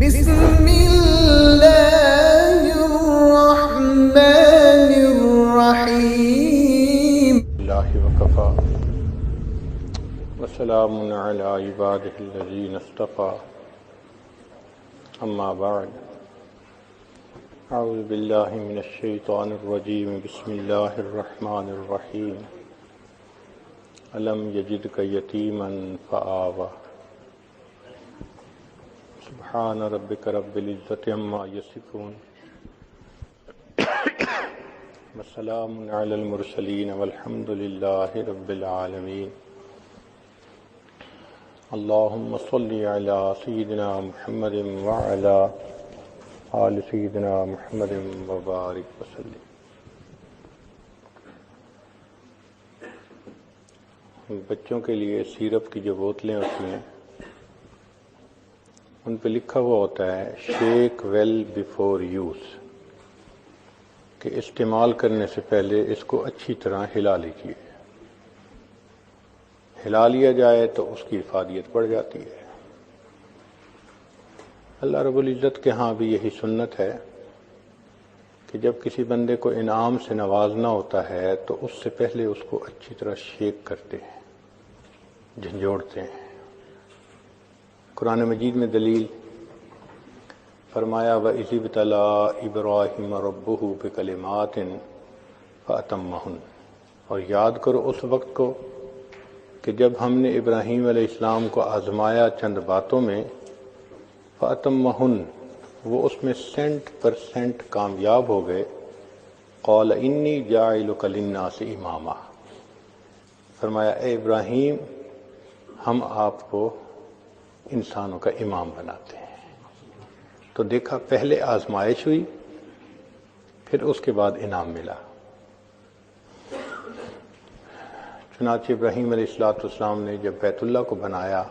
بسم الله الرحمن الرحيم. الله وكفى وسلام على عباده الذين اصطفى أما بعد أعوذ بالله من الشيطان الرجيم بسم الله الرحمن الرحيم ألم يجدك يتيما فآوى سبحان ربك رب العزة عما يصفون وسلام على المرسلين والحمد لله رب العالمين. اللهم صل على سيدنا محمد وعلى آل سيدنا محمد وبارك وسلم. بچوں کے لیے سیرپ کی جو بوتلیں ہوتی ہیں ان پہ لکھا ہوا ہوتا ہے شیک ویل بیفور یوز، کہ استعمال کرنے سے پہلے اس کو اچھی طرح ہلا لیجیے. ہلا لیا جائے تو اس کی افادیت بڑھ جاتی ہے. اللہ رب العزت کے ہاں بھی یہی سنت ہے کہ جب کسی بندے کو انعام سے نوازنا ہوتا ہے تو اس سے پہلے اس کو اچھی طرح شیک کرتے ہیں، جھنجھوڑتے ہیں. قرآن مجید میں دلیل فرمایا وَإِذِ ابْتَلَىٰ إِبْرَاهِيمَ رَبُّهُ بِكَلِمَاتٍ فَأَتَمَّهُنَّ، اور یاد کرو اس وقت کو کہ جب ہم نے ابراہیم علیہ السلام کو آزمایا چند باتوں میں، فَأَتَمَّهُنَّ، وہ اس میں 100% کامیاب ہو گئے. قَالَ إِنِّي جَاعِلُكَ لِلنَّاسِ إِمَامًا، فرمایا اے ابراہیم ہم آپ کو انسانوں کا امام بناتے ہیں. تو دیکھا پہلے آزمائش ہوئی پھر اس کے بعد انعام ملا. چنانچہ ابراہیم علیہ السلام نے جب بیت اللہ کو بنایا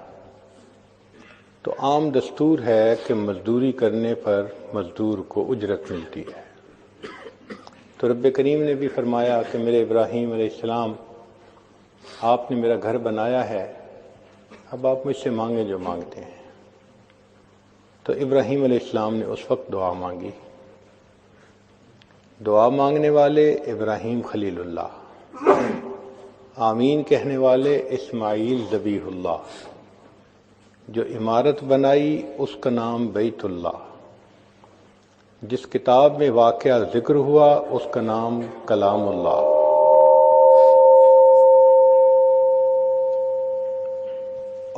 تو عام دستور ہے کہ مزدوری کرنے پر مزدور کو اجرت ملتی ہے. تو رب کریم نے بھی فرمایا کہ میرے ابراہیم علیہ السلام آپ نے میرا گھر بنایا ہے، اب آپ مجھ سے مانگیں جو مانگتے ہیں. تو ابراہیم علیہ السلام نے اس وقت دعا مانگی. دعا مانگنے والے ابراہیم خلیل اللہ، آمین کہنے والے اسماعیل ذبیح اللہ، جو عمارت بنائی اس کا نام بیت اللہ، جس کتاب میں واقعہ ذکر ہوا اس کا نام کلام اللہ،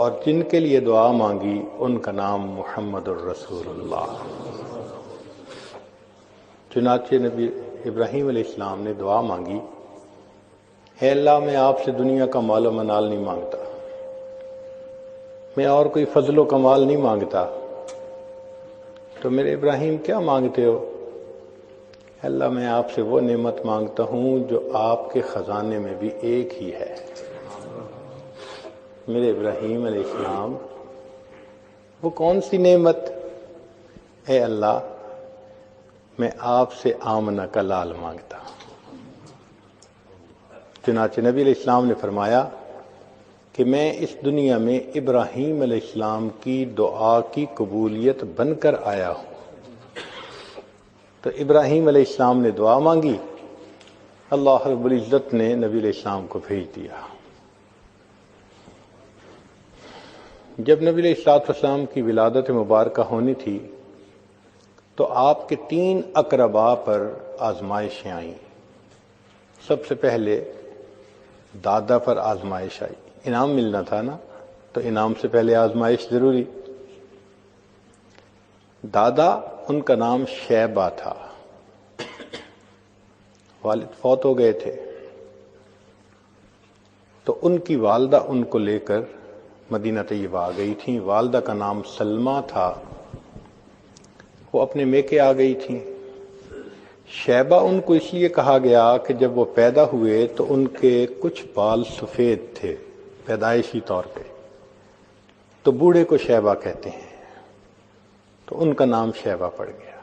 اور جن کے لیے دعا مانگی ان کا نام محمد الرسول اللہ. چنانچہ نبی ابراہیم علیہ السلام نے دعا مانگی، اے اللہ میں آپ سے دنیا کا مال و منال نہیں مانگتا، میں اور کوئی فضل و کمال نہیں مانگتا، تو میرے ابراہیم کیا مانگتے ہو؟ اللہ میں آپ سے وہ نعمت مانگتا ہوں جو آپ کے خزانے میں بھی ایک ہی ہے. میرے ابراہیم علیہ السلام وہ کون سی نعمت؟ اے اللہ میں آپ سے آمنہ کا لال مانگتا ہوں. چنانچہ نبی علیہ السلام نے فرمایا کہ میں اس دنیا میں ابراہیم علیہ السلام کی دعا کی قبولیت بن کر آیا ہوں. تو ابراہیم علیہ السلام نے دعا مانگی، اللہ رب العزت نے نبی علیہ السلام کو بھیج دیا. جب نبی علیہ السلام کی ولادت مبارکہ ہونی تھی تو آپ کے 3 اقرباء پر آزمائشیں آئیں. سب سے پہلے دادا پر آزمائش آئی، انعام ملنا تھا نا، تو انعام سے پہلے آزمائش ضروری. دادا ان کا نام شیبہ تھا، والد فوت ہو گئے تھے، تو ان کی والدہ ان کو لے کر مدینہ طیبہ آ گئی تھیں. والدہ کا نام سلمہ تھا، وہ اپنے میکے آ گئی تھیں. شیبہ ان کو اس لیے کہا گیا کہ جب وہ پیدا ہوئے تو ان کے کچھ بال سفید تھے پیدائشی طور پہ، تو بوڑھے کو شیبہ کہتے ہیں، تو ان کا نام شیبہ پڑ گیا.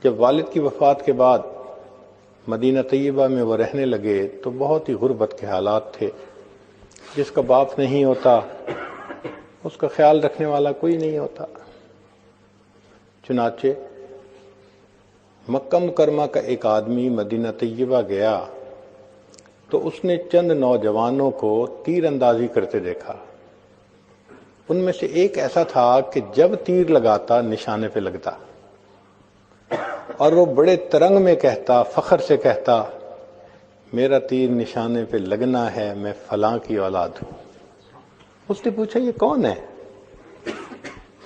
جب والد کی وفات کے بعد مدینہ طیبہ میں وہ رہنے لگے تو بہت ہی غربت کے حالات تھے. جس کا باپ نہیں ہوتا اس کا خیال رکھنے والا کوئی نہیں ہوتا۔ چنانچہ مکہ مکرمہ کا ایک آدمی مدینہ طیبہ گیا تو اس نے چند نوجوانوں کو تیر اندازی کرتے دیکھا۔ ان میں سے ایک ایسا تھا کہ جب تیر لگاتا نشانے پہ لگتا، اور وہ بڑے ترنگ میں کہتا، فخر سے کہتا، میرا تیر نشانے پہ لگنا ہے، میں فلاں کی اولاد ہوں۔ اس نے پوچھا یہ کون ہے؟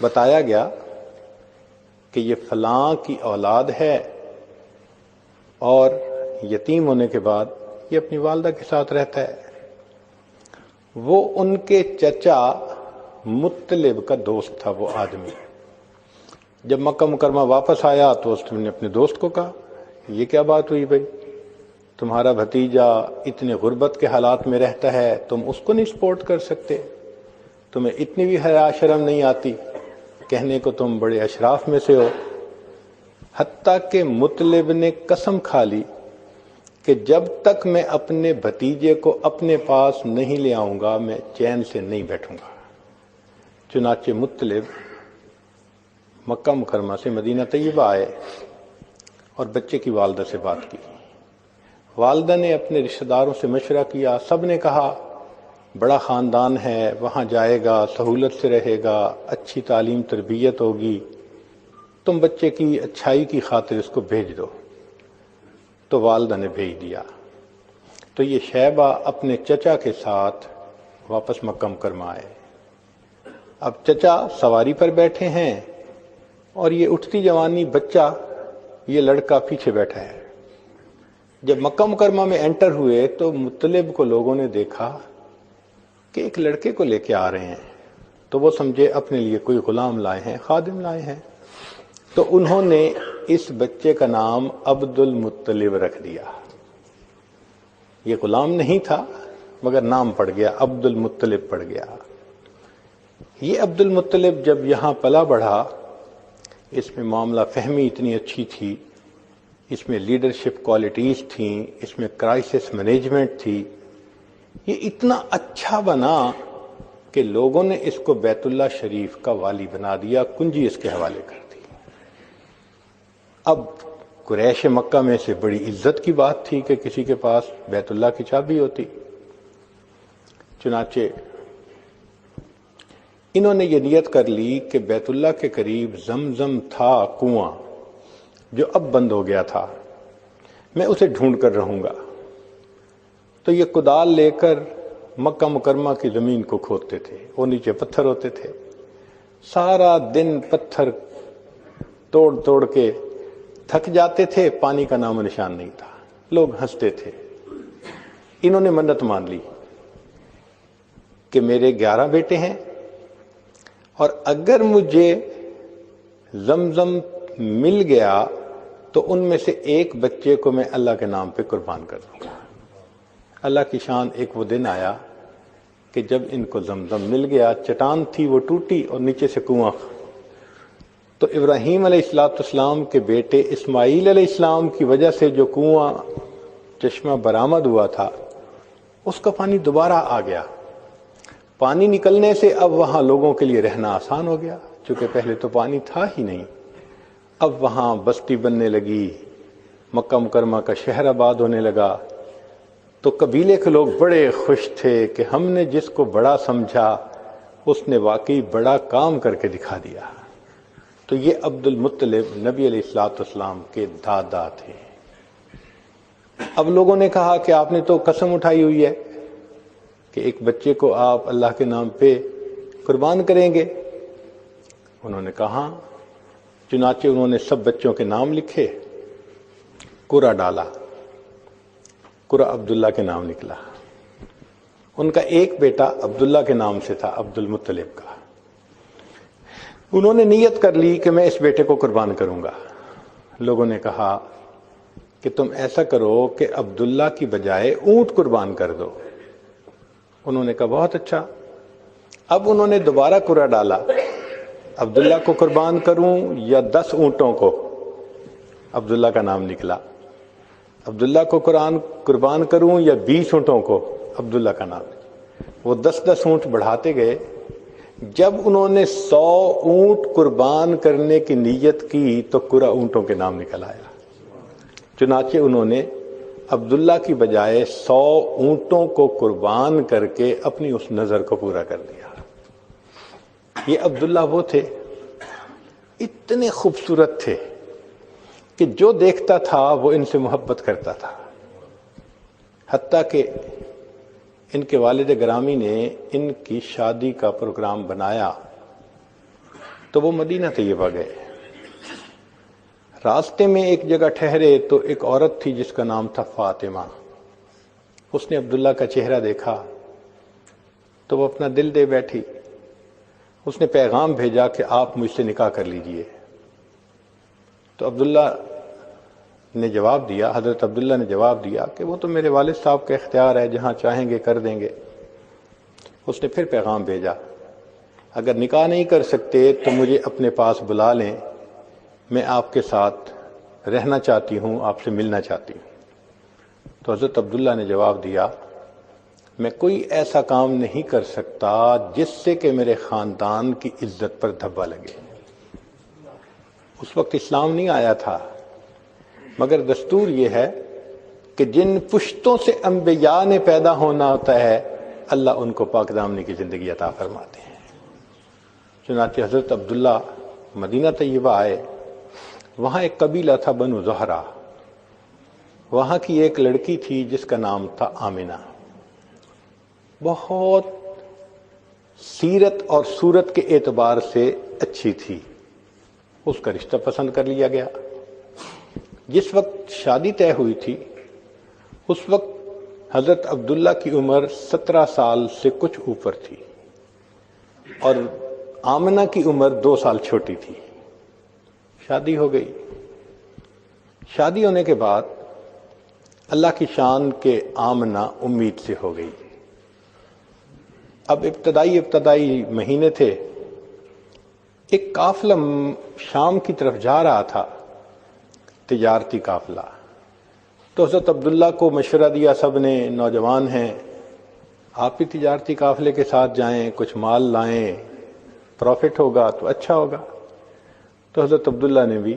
بتایا گیا کہ یہ فلاں کی اولاد ہے، اور یتیم ہونے کے بعد یہ اپنی والدہ کے ساتھ رہتا ہے۔ وہ ان کے چچا مطلب کا دوست تھا وہ آدمی۔ جب مکہ مکرمہ واپس آیا تو اس نے اپنے دوست کو کہا یہ کیا بات ہوئی بھائی، تمہارا بھتیجا اتنے غربت کے حالات میں رہتا ہے، تم اس کو نہیں سپورٹ کر سکتے، تمہیں اتنی بھی حیا شرم نہیں آتی، کہنے کو تم بڑے اشراف میں سے ہو۔ حتیٰ کہ مطلب نے قسم کھا لی کہ جب تک میں اپنے بھتیجے کو اپنے پاس نہیں لے آؤں گا میں چین سے نہیں بیٹھوں گا۔ چنانچہ مطلب مکہ مکرمہ سے مدینہ طیبہ آئے اور بچے کی والدہ سے بات کی۔ والدہ نے اپنے رشتہ داروں سے مشورہ کیا، سب نے کہا بڑا خاندان ہے، وہاں جائے گا، سہولت سے رہے گا، اچھی تعلیم تربیت ہوگی، تم بچے کی اچھائی کی خاطر اس کو بھیج دو۔ تو والدہ نے بھیج دیا۔ تو یہ شیبہ اپنے چچا کے ساتھ واپس مکہ مکرمہ آئے۔ اب چچا سواری پر بیٹھے ہیں اور یہ اٹھتی جوانی بچہ، یہ لڑکا پیچھے بیٹھا ہے۔ جب مکہ مکرمہ میں انٹر ہوئے تو مطلب کو لوگوں نے دیکھا کہ ایک لڑکے کو لے کے آ رہے ہیں، تو وہ سمجھے اپنے لیے کوئی غلام لائے ہیں، خادم لائے ہیں، تو انہوں نے اس بچے کا نام عبد المطلب رکھ دیا۔ یہ غلام نہیں تھا مگر نام پڑ گیا، عبد المطلب پڑ گیا۔ یہ عبد المطلب جب یہاں پلا بڑھا، اس میں معاملہ فہمی اتنی اچھی تھی، اس میں لیڈرشپ کوالٹیز تھیں، اس میں کرائسس مینجمنٹ تھی، یہ اتنا اچھا بنا کہ لوگوں نے اس کو بیت اللہ شریف کا والی بنا دیا، کنجی اس کے حوالے کر دی۔ اب قریش مکہ میں سے بڑی عزت کی بات تھی کہ کسی کے پاس بیت اللہ کی چابی ہوتی۔ چنانچہ انہوں نے یہ نیت کر لی کہ بیت اللہ کے قریب زمزم تھا کنواں جو اب بند ہو گیا تھا، میں اسے ڈھونڈ کر رہوں گا۔ تو یہ کدال لے کر مکہ مکرمہ کی زمین کو کھودتے تھے، وہ نیچے پتھر ہوتے تھے، سارا دن پتھر توڑ توڑ کے تھک جاتے تھے، پانی کا نام و نشان نہیں تھا، لوگ ہنستے تھے۔ انہوں نے منت مان لی کہ میرے 11 بیٹے ہیں اور اگر مجھے زمزم مل گیا تو ان میں سے ایک بچے کو میں اللہ کے نام پہ قربان کر دوں گا۔ اللہ کی شان، ایک وہ دن آیا کہ جب ان کو زمزم مل گیا، چٹان تھی وہ ٹوٹی اور نیچے سے کنواں، تو ابراہیم علیہ السلام کے بیٹے اسماعیل علیہ السلام کی وجہ سے جو کنواں چشمہ برآمد ہوا تھا اس کا پانی دوبارہ آ گیا۔ پانی نکلنے سے اب وہاں لوگوں کے لیے رہنا آسان ہو گیا، چونکہ پہلے تو پانی تھا ہی نہیں۔ اب وہاں بستی بننے لگی، مکہ مکرمہ کا شہر آباد ہونے لگا، تو قبیلے کے لوگ بڑے خوش تھے کہ ہم نے جس کو بڑا سمجھا اس نے واقعی بڑا کام کر کے دکھا دیا۔ تو یہ عبد المطلب نبی علیہ السلام کے دادا تھے۔ اب لوگوں نے کہا کہ آپ نے تو قسم اٹھائی ہوئی ہے کہ ایک بچے کو آپ اللہ کے نام پہ قربان کریں گے۔ انہوں نے کہا، چنانچہ انہوں نے سب بچوں کے نام لکھے، قرہ ڈالا، قرہ عبداللہ کے نام نکلا۔ ان کا ایک بیٹا عبداللہ کے نام سے تھا، عبد المطلب کا۔ انہوں نے نیت کر لی کہ میں اس بیٹے کو قربان کروں گا۔ لوگوں نے کہا کہ تم ایسا کرو کہ عبداللہ کی بجائے اونٹ قربان کر دو۔ انہوں نے کہا بہت اچھا۔ اب انہوں نے دوبارہ قرہ ڈالا، عبداللہ کو قربان کروں یا 10 اونٹوں کو؟ عبداللہ کا نام نکلا۔ عبداللہ کو قربان کروں یا 20 اونٹوں کو؟ عبداللہ کا نام۔ وہ 10 اونٹ بڑھاتے گئے، جب انہوں نے 100 اونٹ قربان کرنے کی نیت کی تو قرہ اونٹوں کے نام نکل آیا. چنانچہ انہوں نے عبداللہ کی بجائے 100 اونٹوں کو قربان کر کے اپنی اس نظر کو پورا کر دیا. یہ عبداللہ وہ تھے، اتنے خوبصورت تھے کہ جو دیکھتا تھا وہ ان سے محبت کرتا تھا. حتیٰ کہ ان کے والد گرامی نے ان کی شادی کا پروگرام بنایا تو وہ مدینہ طیبہ گئے. راستے میں ایک جگہ ٹھہرے تو ایک عورت تھی جس کا نام تھا فاطمہ. اس نے عبداللہ کا چہرہ دیکھا تو وہ اپنا دل دے بیٹھی. اس نے پیغام بھیجا کہ آپ مجھ سے نکاح کر لیجئے. تو عبداللہ نے جواب دیا، حضرت عبداللہ نے جواب دیا کہ وہ تو میرے والد صاحب کا اختیار ہے، جہاں چاہیں گے کر دیں گے. اس نے پھر پیغام بھیجا، اگر نکاح نہیں کر سکتے تو مجھے اپنے پاس بلا لیں، میں آپ کے ساتھ رہنا چاہتی ہوں، آپ سے ملنا چاہتی ہوں. تو حضرت عبداللہ نے جواب دیا، میں کوئی ایسا کام نہیں کر سکتا جس سے کہ میرے خاندان کی عزت پر دھبا لگے. اس وقت اسلام نہیں آیا تھا، مگر دستور یہ ہے کہ جن پشتوں سے انبیاء نے پیدا ہونا ہوتا ہے اللہ ان کو پاک دامنی کی زندگی عطا فرماتے ہیں. چنانچہ حضرت عبداللہ مدینہ طیبہ آئے. وہاں ایک قبیلہ تھا بنو زہرہ. وہاں کی ایک لڑکی تھی جس کا نام تھا آمنہ. بہت سیرت اور صورت کے اعتبار سے اچھی تھی. اس کا رشتہ پسند کر لیا گیا. جس وقت شادی طے ہوئی تھی اس وقت حضرت عبداللہ کی عمر 17 سال سے کچھ اوپر تھی اور آمنہ کی عمر 2 سال چھوٹی تھی. شادی ہو گئی. شادی ہونے کے بعد اللہ کی شان کے آمنہ امید سے ہو گئی. اب ابتدائی مہینے تھے. ایک قافلہ شام کی طرف جا رہا تھا، تجارتی قافلہ. تو حضرت عبداللہ کو مشورہ دیا سب نے، نوجوان ہیں، آپ بھی تجارتی قافلے کے ساتھ جائیں، کچھ مال لائیں، پروفٹ ہوگا تو اچھا ہوگا. تو حضرت عبداللہ نے بھی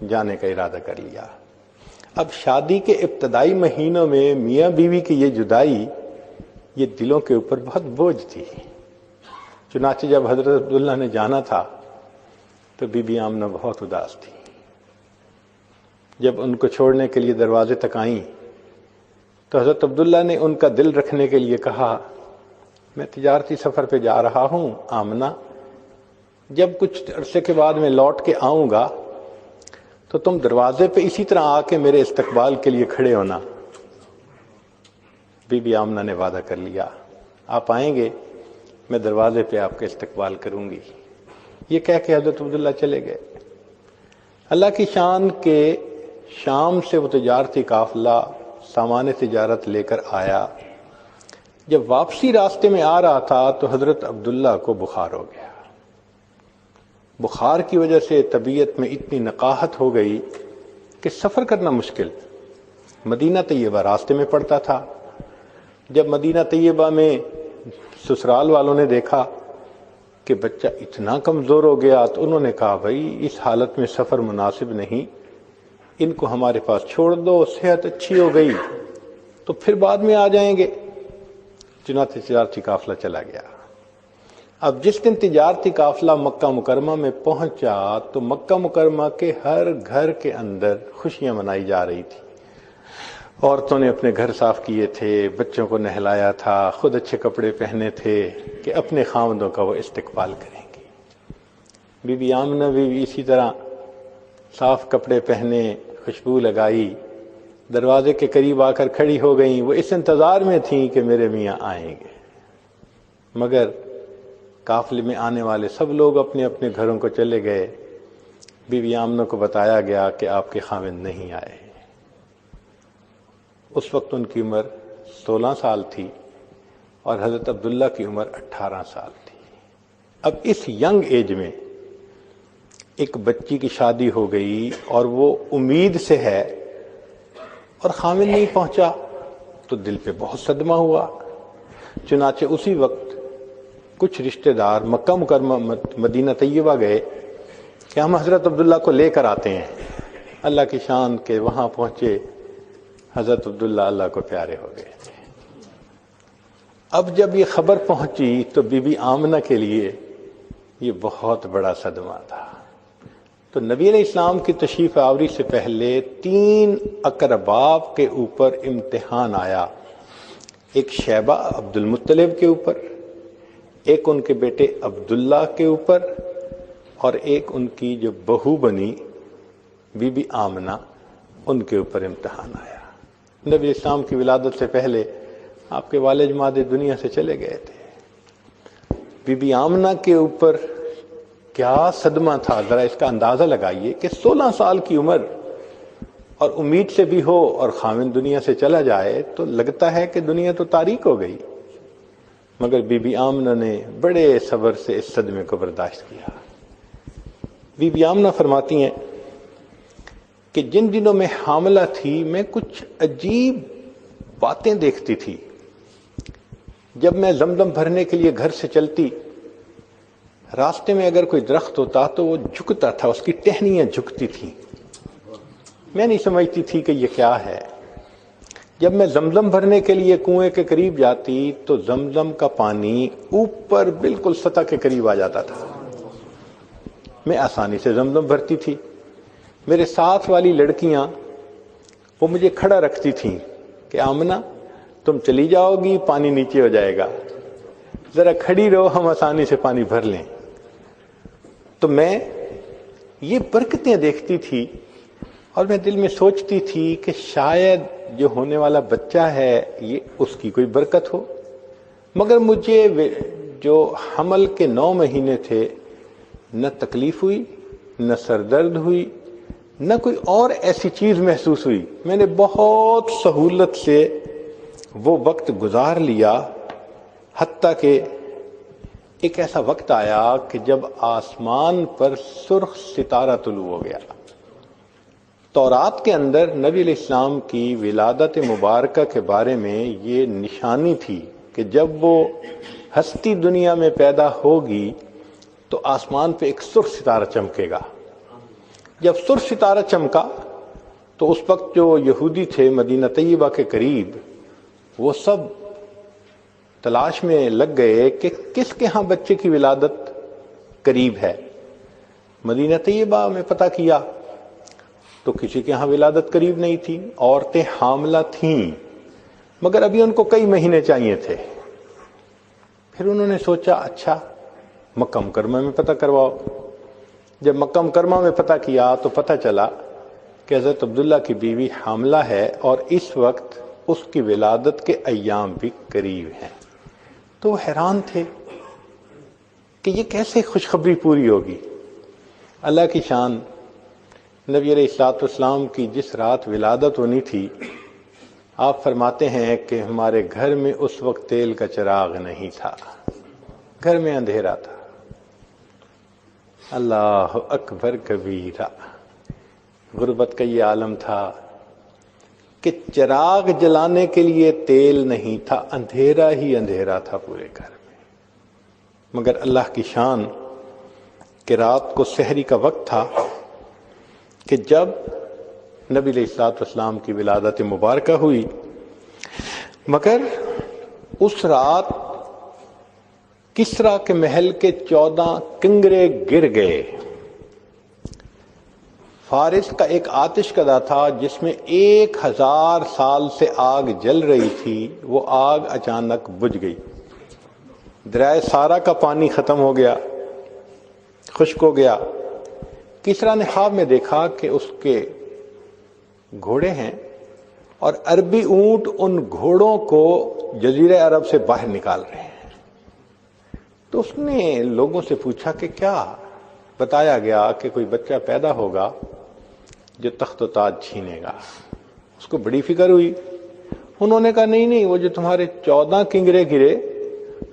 جانے کا ارادہ کر لیا. اب شادی کے ابتدائی مہینوں میں میاں بیوی کی یہ جدائی یہ دلوں کے اوپر بہت بوجھ تھی. چنانچہ جب حضرت عبداللہ نے جانا تھا تو بی بی آمنہ بہت اداس تھی. جب ان کو چھوڑنے کے لیے دروازے تک آئیں تو حضرت عبداللہ نے ان کا دل رکھنے کے لیے کہا، میں تجارتی سفر پہ جا رہا ہوں آمنہ، جب کچھ عرصے کے بعد میں لوٹ کے آؤں گا تو تم دروازے پہ اسی طرح آ کے میرے استقبال کے لیے کھڑے ہونا. بی بی آمنہ نے وعدہ کر لیا، آپ آئیں گے میں دروازے پہ آپ کا استقبال کروں گی. یہ کہہ کے حضرت عبداللہ چلے گئے. اللہ کی شان کے شام سے وہ تجارتی قافلہ سامان تجارت لے کر آیا. جب واپسی راستے میں آ رہا تھا تو حضرت عبداللہ کو بخار ہو گیا. بخار کی وجہ سے طبیعت میں اتنی نقاہت ہو گئی کہ سفر کرنا مشکل. مدینہ طیبہ راستے میں پڑتا تھا. جب مدینہ طیبہ میں سسرال والوں نے دیکھا کہ بچہ اتنا کمزور ہو گیا تو انہوں نے کہا، بھائی اس حالت میں سفر مناسب نہیں، ان کو ہمارے پاس چھوڑ دو، صحت اچھی ہو گئی تو پھر بعد میں آ جائیں گے. چنانچہ تجارتی قافلہ چلا گیا. اب جس دن تجارتی قافلہ مکہ مکرمہ میں پہنچا تو مکہ مکرمہ کے ہر گھر کے اندر خوشیاں منائی جا رہی تھی. عورتوں نے اپنے گھر صاف کیے تھے، بچوں کو نہلایا تھا، خود اچھے کپڑے پہنے تھے کہ اپنے خاوندوں کا وہ استقبال کریں گے. بی بی آمنہ بھی اسی طرح صاف کپڑے پہنے، خوشبو لگائی، دروازے کے قریب آ کر کھڑی ہو گئیں. وہ اس انتظار میں تھیں کہ میرے میاں آئیں گے. مگر قافلے میں آنے والے سب لوگ اپنے اپنے گھروں کو چلے گئے. بی بی آمنہ کو بتایا گیا کہ آپ کے خاوند نہیں آئے. اس وقت ان کی عمر 16 سال تھی اور حضرت عبداللہ کی عمر 18 سال تھی. اب اس ینگ ایج میں ایک بچی کی شادی ہو گئی اور وہ امید سے ہے اور خاوند نہیں پہنچا تو دل پہ بہت صدمہ ہوا. چنانچہ اسی وقت کچھ رشتہ دار مکہ مکرمہ مدینہ طیبہ گئے کہ ہم حضرت عبداللہ کو لے کر آتے ہیں. اللہ کی شان کے وہاں پہنچے، حضرت عبداللہ اللہ کو پیارے ہو گئے تھے. اب جب یہ خبر پہنچی تو بی بی آمنہ کے لیے یہ بہت بڑا صدمہ تھا. تو نبی علیہ السلام کی تشریف آوری سے پہلے 3 اقرباء کے اوپر امتحان آیا. ایک شیبہ عبد المطلب کے اوپر، ایک ان کے بیٹے عبداللہ کے اوپر، اور ایک ان کی جو بہو بنی بی بی آمنہ ان کے اوپر امتحان آیا. نبی علیہ السلام کی ولادت سے پہلے آپ کے والد ماجد دنیا سے چلے گئے تھے. بی بی آمنہ کے اوپر کیا صدمہ تھا، ذرا اس کا اندازہ لگائیے کہ 16 سال کی عمر اور امید سے بھی ہو اور خاوند دنیا سے چلا جائے تو لگتا ہے کہ دنیا تو تاریک ہو گئی، مگر بی بی آمنہ نے بڑے صبر سے اس صدمے کو برداشت کیا. بی بی آمنہ فرماتی ہیں کہ جن دنوں میں حاملہ تھی میں کچھ عجیب باتیں دیکھتی تھی. جب میں زمزم بھرنے کے لیے گھر سے چلتی، راستے میں اگر کوئی درخت ہوتا تو وہ جھکتا تھا، اس کی ٹہنیاں جھکتی تھیں. میں نہیں سمجھتی تھی کہ یہ کیا ہے. جب میں زمزم بھرنے کے لیے کنویں کے قریب جاتی تو زمزم کا پانی اوپر بالکل سطح کے قریب آ جاتا تھا. میں آسانی سے زمزم بھرتی تھی. میرے ساتھ والی لڑکیاں وہ مجھے کھڑا رکھتی تھیں کہ آمنہ تم چلی جاؤ گی، پانی نیچے ہو جائے گا، ذرا کھڑی رہو، ہم آسانی سے پانی بھر لیں. تو میں یہ برکتیں دیکھتی تھی اور میں دل میں سوچتی تھی کہ شاید جو ہونے والا بچہ ہے یہ اس کی کوئی برکت ہو. مگر مجھے جو حمل کے 9 مہینے تھے نہ تکلیف ہوئی، نہ سر درد ہوئی، نہ کوئی اور ایسی چیز محسوس ہوئی. میں نے بہت سہولت سے وہ وقت گزار لیا، حتیٰ کہ ایک ایسا وقت آیا کہ جب آسمان پر سرخ ستارہ طلوع ہو گیا. تورات کے اندر نبی علیہ السلام کی ولادت مبارکہ کے بارے میں یہ نشانی تھی کہ جب وہ ہستی دنیا میں پیدا ہوگی تو آسمان پہ ایک سرخ ستارہ چمکے گا. جب سرخ ستارہ چمکا تو اس وقت جو یہودی تھے مدینہ طیبہ کے قریب، وہ سب تلاش میں لگ گئے کہ کس کے ہاں بچے کی ولادت قریب ہے. مدینہ طیبہ میں پتہ کیا تو کسی کے ہاں ولادت قریب نہیں تھی. عورتیں حاملہ تھیں مگر ابھی ان کو کئی مہینے چاہیے تھے. پھر انہوں نے سوچا اچھا مکہ مکرمہ میں پتہ کرواؤ. جب مکہ مکرمہ میں پتہ کیا تو پتہ چلا کہ حضرت عبداللہ کی بیوی حاملہ ہے اور اس وقت اس کی ولادت کے ایام بھی قریب ہیں. تو وہ حیران تھے کہ یہ کیسے خوشخبری پوری ہوگی. اللہ کی شان، نبی علیہ الصلوۃ والسلام کی جس رات ولادت ہونی تھی، آپ فرماتے ہیں کہ ہمارے گھر میں اس وقت تیل کا چراغ نہیں تھا، گھر میں اندھیرا تھا. اللہ اکبر کبیرہ. غربت کا یہ عالم تھا کہ چراغ جلانے کے لیے تیل نہیں تھا، اندھیرا ہی اندھیرا تھا پورے گھر میں. مگر اللہ کی شان کہ رات کو سحری کا وقت تھا کہ جب نبی علیہ الصلوۃ والسلام کی ولادت مبارکہ ہوئی. مگر اس رات کسریٰ کے محل کے 14 کنگرے گر گئے. فارس کا ایک آتش کدہ تھا جس میں 1000 سال سے آگ جل رہی تھی، وہ آگ اچانک بجھ گئی. دریائے سارا کا پانی ختم ہو گیا، خشک ہو گیا. کسریٰ نے خواب میں دیکھا کہ اس کے گھوڑے ہیں اور عربی اونٹ ان گھوڑوں کو جزیرہ عرب سے باہر نکال رہے ہیں. تو اس نے لوگوں سے پوچھا کہ کیا؟ بتایا گیا کہ کوئی بچہ پیدا ہوگا جو تخت و تاج چھینے گا. اس کو بڑی فکر ہوئی. انہوں نے کہا نہیں، وہ جو تمہارے 14 کنگرے گرے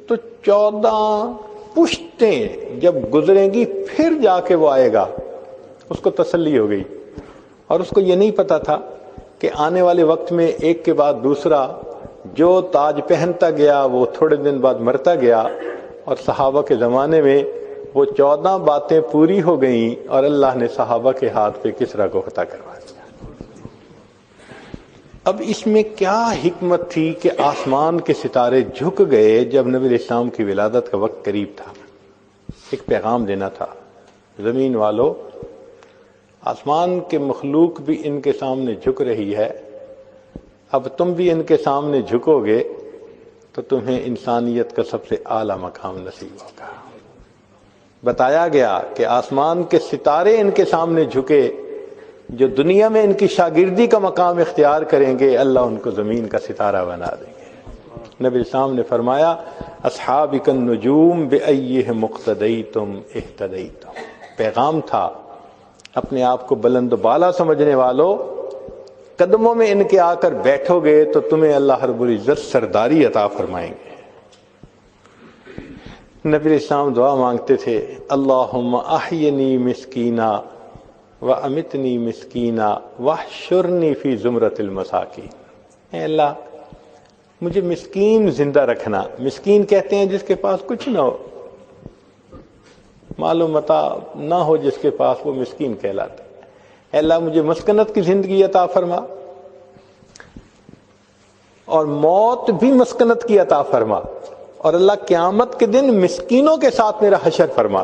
تو 14 پشتیں جب گزریں گی پھر جا کے وہ آئے گا. اس کو تسلی ہو گئی. اور اس کو یہ نہیں پتا تھا کہ آنے والے وقت میں ایک کے بعد دوسرا جو تاج پہنتا گیا وہ تھوڑے دن بعد مرتا گیا. اور صحابہ کے زمانے میں وہ 14 باتیں پوری ہو گئیں اور اللہ نے صحابہ کے ہاتھ پہ کسریٰ کو فتح کروا دیا۔ اب اس میں کیا حکمت تھی کہ آسمان کے ستارے جھک گئے جب نبی علیہ السلام کی ولادت کا وقت قریب تھا؟ ایک پیغام دینا تھا، زمین والو، آسمان کے مخلوق بھی ان کے سامنے جھک رہی ہے، اب تم بھی ان کے سامنے جھکو گے تو تمہیں انسانیت کا سب سے اعلیٰ مقام نصیب ہوگا۔ بتایا گیا کہ آسمان کے ستارے ان کے سامنے جھکے، جو دنیا میں ان کی شاگردی کا مقام اختیار کریں گے اللہ ان کو زمین کا ستارہ بنا دیں گے۔ نبی السلام نے فرمایا اصحابک النجوم بأیہم اقتدیتم اہتدیتم، پیغام تھا اپنے آپ کو بلند و بالا سمجھنے والو، قدموں میں ان کے آ کر بیٹھو گے تو تمہیں اللہ رب العزت سرداری عطا فرمائیں گے۔ نبی علیہ السلام دعا مانگتے تھے اللہم احینی مسکینا وامتنی مسکینا واحشرنی فی زمرۃ المساکین، اے اللہ مجھے مسکین زندہ رکھنا۔ مسکین کہتے ہیں جس کے پاس کچھ نہ ہو، مال و متاع نہ ہو جس کے پاس، وہ مسکین کہلاتا ہے۔ اے اللہ مجھے مسکنت کی زندگی عطا فرما اور موت بھی مسکنت کی عطا فرما، اور اللہ قیامت کے دن مسکینوں کے ساتھ میرا حشر فرما۔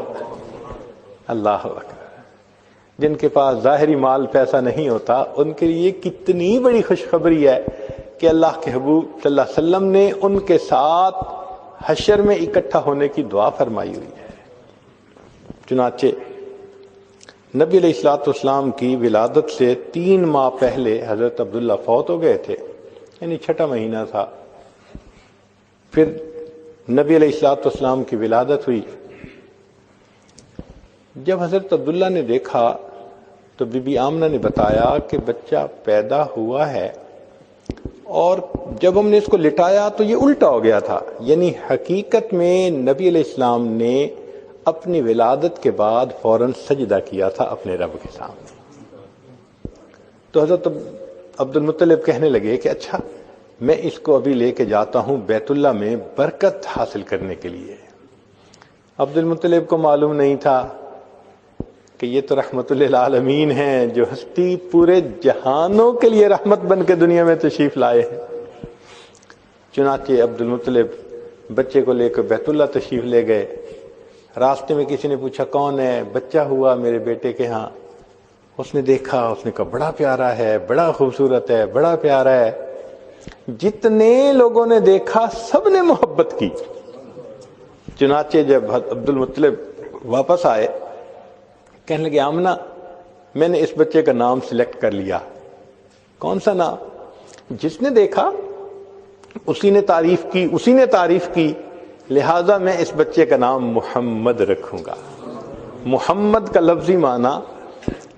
اللہ اکبر، جن کے پاس ظاہری مال پیسہ نہیں ہوتا ان کے لیے کتنی بڑی خوشخبری ہے کہ اللہ کے حبیب صلی اللہ علیہ وسلم نے ان کے ساتھ حشر میں اکٹھا ہونے کی دعا فرمائی ہوئی ہے۔ چنانچہ نبی علیہ الصلوۃ والسلام کی ولادت سے 3 ماہ پہلے حضرت عبداللہ فوت ہو گئے تھے، یعنی 6واں مہینہ تھا۔ پھر نبی علیہ الصلوۃ والسلام کی ولادت ہوئی۔ جب حضرت عبداللہ نے دیکھا تو بی بی آمنہ نے بتایا کہ بچہ پیدا ہوا ہے، اور جب ہم نے اس کو لٹایا تو یہ الٹا ہو گیا تھا، یعنی حقیقت میں نبی علیہ السلام نے اپنی ولادت کے بعد فوراً سجدہ کیا تھا اپنے رب کے سامنے۔ تو حضرت عبد المطلب کہنے لگے کہ اچھا میں اس کو ابھی لے کے جاتا ہوں بیت اللہ میں برکت حاصل کرنے کے لیے۔ عبد المطلب کو معلوم نہیں تھا کہ یہ تو رحمت للعالمین ہیں، جو ہستی پورے جہانوں کے لیے رحمت بن کے دنیا میں تشریف لائے ہیں۔ چنانچہ عبد المطلب بچے کو لے کر بیت اللہ تشریف لے گئے۔ راستے میں کسی نے پوچھا کون ہے؟ بچہ ہوا میرے بیٹے کے ہاں۔ اس نے دیکھا، اس نے کہا بڑا پیارا ہے، بڑا خوبصورت ہے، بڑا پیارا ہے۔ جتنے لوگوں نے دیکھا سب نے محبت کی۔ چنانچہ جب عبد المطلب واپس آئے کہنے لگے آمنہ میں نے اس بچے کا نام سلیکٹ کر لیا۔ کون سا نام؟ جس نے دیکھا اسی نے تعریف کی، لہذا میں اس بچے کا نام محمد رکھوں گا۔ محمد کا لفظی معنی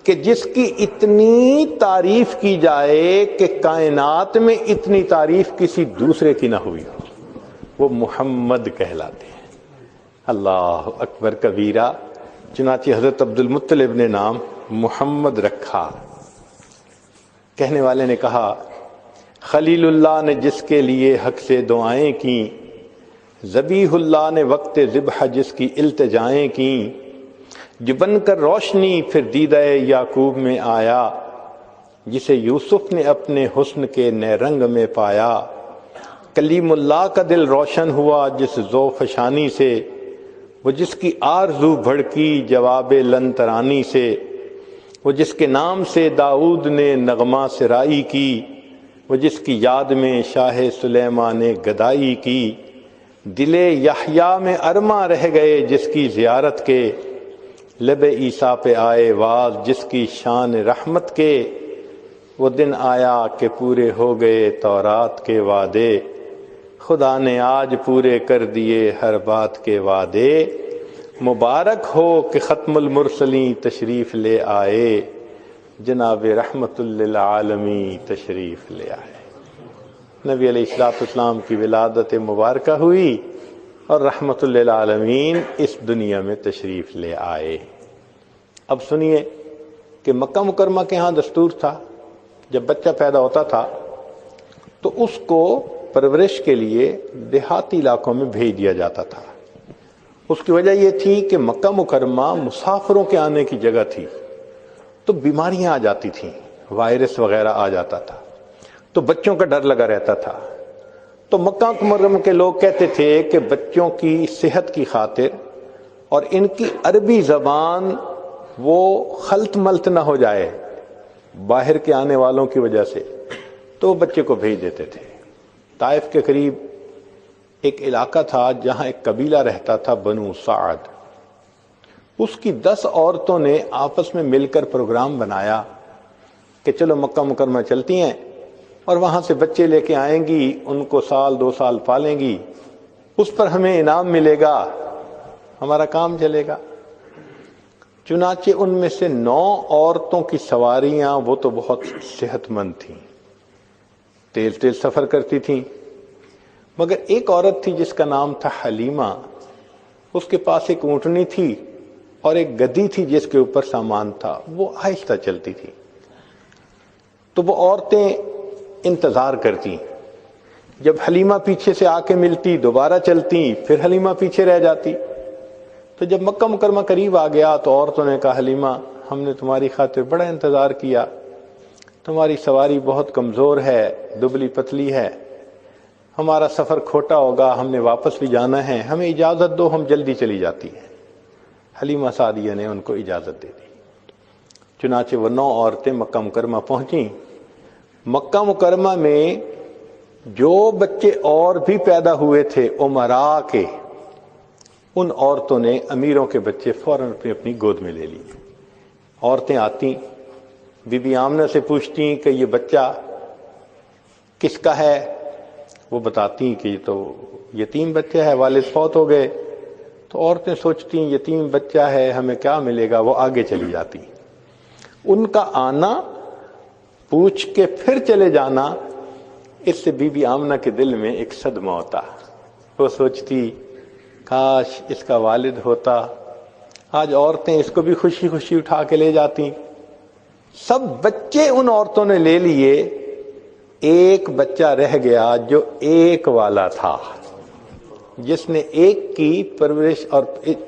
کہ جس کی اتنی تعریف کی جائے کہ کائنات میں اتنی تعریف کسی دوسرے کی نہ ہوئی ہو، وہ محمد کہلاتے ہیں۔ اللہ اکبر کبیرہ۔ چنانچہ حضرت عبد المطلب نے نام محمد رکھا۔ کہنے والے نے کہا خلیل اللہ نے جس کے لیے حق سے دعائیں کیں، ذبیح اللہ نے وقت ذبح جس کی التجائیں کیں، جو بن کر روشنی پھر دیدہ یعقوب میں آیا، جسے یوسف نے اپنے حسن کے نئے رنگ میں پایا، کلیم اللہ کا دل روشن ہوا جس ذوق شانی سے، وہ جس کی آرزو بھڑکی جواب لن ترانی سے، وہ جس کے نام سے داؤد نے نغمہ سرائی کی، وہ جس کی یاد میں شاہ سلیمان نے گدائی کی، دل یحییٰ میں ارماں رہ گئے جس کی زیارت کے، لب عیسیٰ پہ آئے واز جس کی شان رحمت کے، وہ دن آیا کہ پورے ہو گئے تورات کے وعدے، خدا نے آج پورے کر دیے ہر بات کے وعدے، مبارک ہو کہ ختم المرسلین تشریف لے آئے، جناب رحمت للعالمین تشریف لے آئے۔ نبی علیہ الصلوۃ والسلام کی ولادت مبارکہ ہوئی اور رحمت للعالمین اس دنیا میں تشریف لے آئے۔ اب سنیے کہ مکہ مکرمہ کے ہاں دستور تھا جب بچہ پیدا ہوتا تھا تو اس کو پرورش کے لیے دیہاتی علاقوں میں بھیج دیا جاتا تھا۔ اس کی وجہ یہ تھی کہ مکہ مکرمہ مسافروں کے آنے کی جگہ تھی، تو بیماریاں آ جاتی تھیں، وائرس وغیرہ آ جاتا تھا، تو بچوں کا ڈر لگا رہتا تھا۔ تو مکہ مکرمہ کے لوگ کہتے تھے کہ بچوں کی صحت کی خاطر اور ان کی عربی زبان وہ خلط ملط نہ ہو جائے باہر کے آنے والوں کی وجہ سے، تو وہ بچے کو بھیج دیتے تھے۔ طائف کے قریب ایک علاقہ تھا جہاں ایک قبیلہ رہتا تھا، بنو سعد۔ اس کی 10 عورتوں نے آپس میں مل کر پروگرام بنایا کہ چلو مکہ مکرمہ چلتی ہیں اور وہاں سے بچے لے کے آئیں گی، ان کو 1-2 سال پالیں گی، اس پر ہمیں انعام ملے گا، ہمارا کام چلے گا۔ چنانچہ ان میں سے 9 عورتوں کی سواریاں وہ تو بہت صحت مند تھیں، تیز سفر کرتی تھیں، مگر ایک عورت تھی جس کا نام تھا حلیمہ۔ اس کے پاس ایک اونٹنی تھی اور ایک گدی تھی جس کے اوپر سامان تھا، وہ آہستہ چلتی تھی۔ تو وہ عورتیں انتظار کرتی، جب حلیمہ پیچھے سے آ کے ملتی دوبارہ چلتی، پھر حلیمہ پیچھے رہ جاتی۔ تو جب مکہ مکرمہ قریب آ گیا تو عورتوں نے کہا حلیمہ ہم نے تمہاری خاطر بڑا انتظار کیا، تمہاری سواری بہت کمزور ہے، دبلی پتلی ہے، ہمارا سفر کھوٹا ہوگا، ہم نے واپس بھی جانا ہے، ہمیں اجازت دو، ہم جلدی چلی جاتی ہیں۔ حلیمہ سعدیہ نے ان کو اجازت دے دی۔ چنانچہ وہ 9 عورتیں مکہ مکرمہ پہنچیں۔ مکہ مکرمہ میں جو بچے اور بھی پیدا ہوئے تھے امراء کے، ان عورتوں نے امیروں کے بچے فوراً اپنی گود میں لے لیے۔ عورتیں آتی، بی بی آمنہ سے پوچھتی کہ یہ بچہ کس کا ہے؟ وہ بتاتی کہ یہ تو یتیم بچہ ہے، والد فوت ہو گئے۔ تو عورتیں سوچتی ہیں یتیم بچہ ہے، ہمیں کیا ملے گا، وہ آگے چلی جاتی۔ ان کا آنا، پوچھ کے پھر چلے جانا، اس سے بی بی آمنہ کے دل میں ایک صدمہ ہوتا۔ وہ سوچتی کاش اس کا والد ہوتا۔ آج عورتیں اس کو بھی خوشی خوشی اٹھا کے لے جاتی۔ سب بچے ان عورتوں نے لے لیے، ایک بچہ رہ گیا جو ایک والا تھا، جس نے ایک کی پرورش اور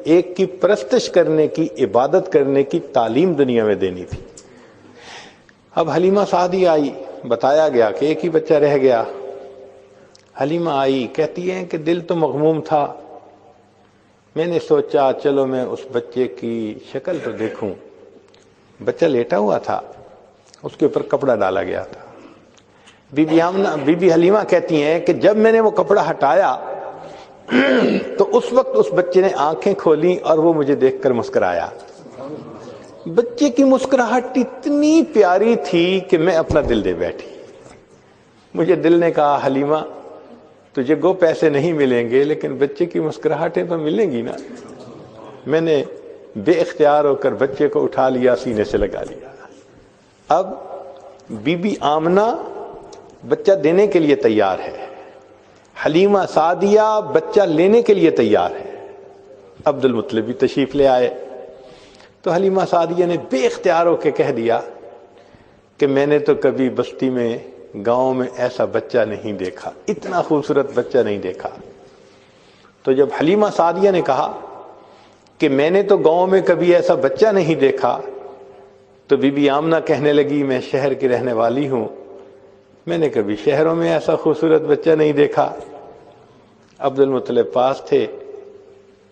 ایک کی پرستش کرنے کی، عبادت کرنے کی تعلیم دنیا میں دینی تھی۔ اب حلیمہ سعدی آئی، بتایا گیا کہ ایک ہی بچہ رہ گیا۔ حلیمہ آئی، کہتی ہیں کہ دل تو مغموم تھا، میں نے سوچا چلو میں اس بچے کی شکل تو دیکھوں۔ بچہ لیٹا ہوا تھا، اس کے اوپر کپڑا ڈالا گیا تھا۔ بی بی حلیمہ کہتی ہیں کہ جب میں نے وہ کپڑا ہٹایا تو اس وقت اس بچے نے آنکھیں کھولی اور وہ مجھے دیکھ کر مسکرایا۔ بچے کی مسکراہٹ اتنی پیاری تھی کہ میں اپنا دل دے بیٹھی۔ مجھے دل نے کہا حلیمہ تجھے گو پیسے نہیں ملیں گے لیکن بچے کی مسکراہٹیں تو ملیں گی نا۔ میں نے بے اختیار ہو کر بچے کو اٹھا لیا، سینے سے لگا لیا۔ اب بی بی آمنہ بچہ دینے کے لیے تیار ہے، حلیمہ سعدیہ بچہ لینے کے لیے تیار ہے۔ عبد المطلب بھی تشریف لے آئے تو حلیمہ سعدیہ نے بے اختیار ہو کے کہہ دیا کہ میں نے تو کبھی بستی میں، گاؤں میں ایسا بچہ نہیں دیکھا، اتنا خوبصورت بچہ نہیں دیکھا۔ تو جب حلیمہ سعدیہ نے کہا کہ میں نے تو گاؤں میں کبھی ایسا بچہ نہیں دیکھا، تو بی بی آمنہ کہنے لگی میں شہر کی رہنے والی ہوں، میں نے کبھی شہروں میں ایسا خوبصورت بچہ نہیں دیکھا۔ عبد المطلب پاس تھے،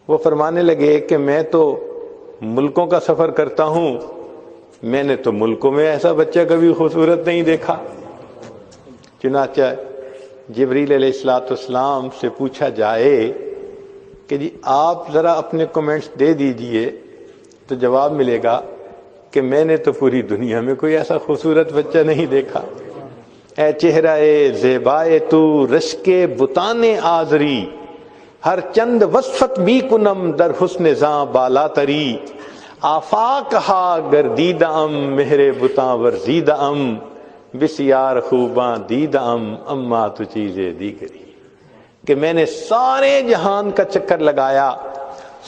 وہ فرمانے لگے کہ میں تو ملکوں کا سفر کرتا ہوں، میں نے تو ملکوں میں ایسا بچہ کبھی خوبصورت نہیں دیکھا۔ چنانچہ جبریل علیہ السلام سے پوچھا جائے کہ جی آپ ذرا اپنے کمنٹس دے دیجئے تو جواب ملے گا کہ میں نے تو پوری دنیا میں کوئی ایسا خوبصورت بچہ نہیں دیکھا۔ اے چہرہ زیبائے تو رشک بتان آزری، ہر چند وصفت بھی کنم در حسن زاں بالا تری، آفاق ہا گردیدہ ام مہر بتاں ورزیدہ ام، بسیار خوباں دیدہ ام اما تو چیزیں دیگری، کہ میں نے سارے جہان کا چکر لگایا،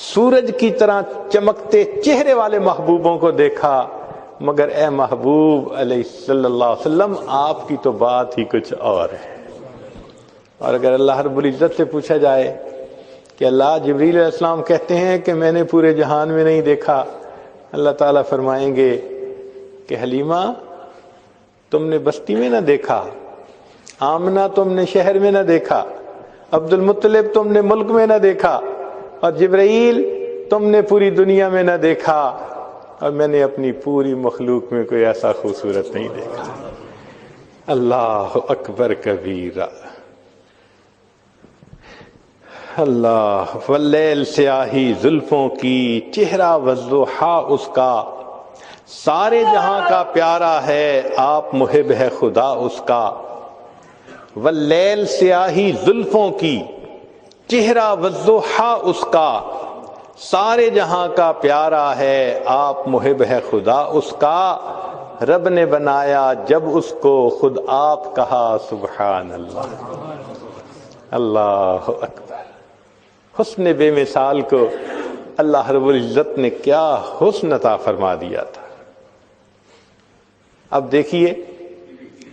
سورج کی طرح چمکتے چہرے والے محبوبوں کو دیکھا، مگر اے محبوب علیہ صلی اللہ علیہ وسلم آپ کی تو بات ہی کچھ اور ہے۔ اور اگر اللہ رب العزت سے پوچھا جائے کہ اللہ جبریل علیہ السلام کہتے ہیں کہ میں نے پورے جہان میں نہیں دیکھا. اللہ تعالیٰ فرمائیں گے کہ حلیمہ تم نے بستی میں نہ دیکھا، آمنہ تم نے شہر میں نہ دیکھا، عبد المطلب تم نے ملک میں نہ دیکھا، اور جبرائیل تم نے پوری دنیا میں نہ دیکھا، اور میں نے اپنی پوری مخلوق میں کوئی ایسا خوبصورت نہیں دیکھا. اللہ اکبر کبیرہ. اللہ واللیل سیاہی زلفوں کی، چہرہ والضحیٰ اس کا، سارے جہاں کا پیارا ہے آپ محب ہے خدا اس کا. واللیل سیاہی زلفوں کی، چہرہ والضحیٰ اس کا، سارے جہاں کا پیارا ہے آپ محب ہے خدا اس کا. رب نے بنایا جب اس کو خود آپ کہا سبحان اللہ. اللہ اکبر. حسن بے مثال کو اللہ رب العزت نے کیا حسن عطا فرما دیا تھا. اب دیکھیے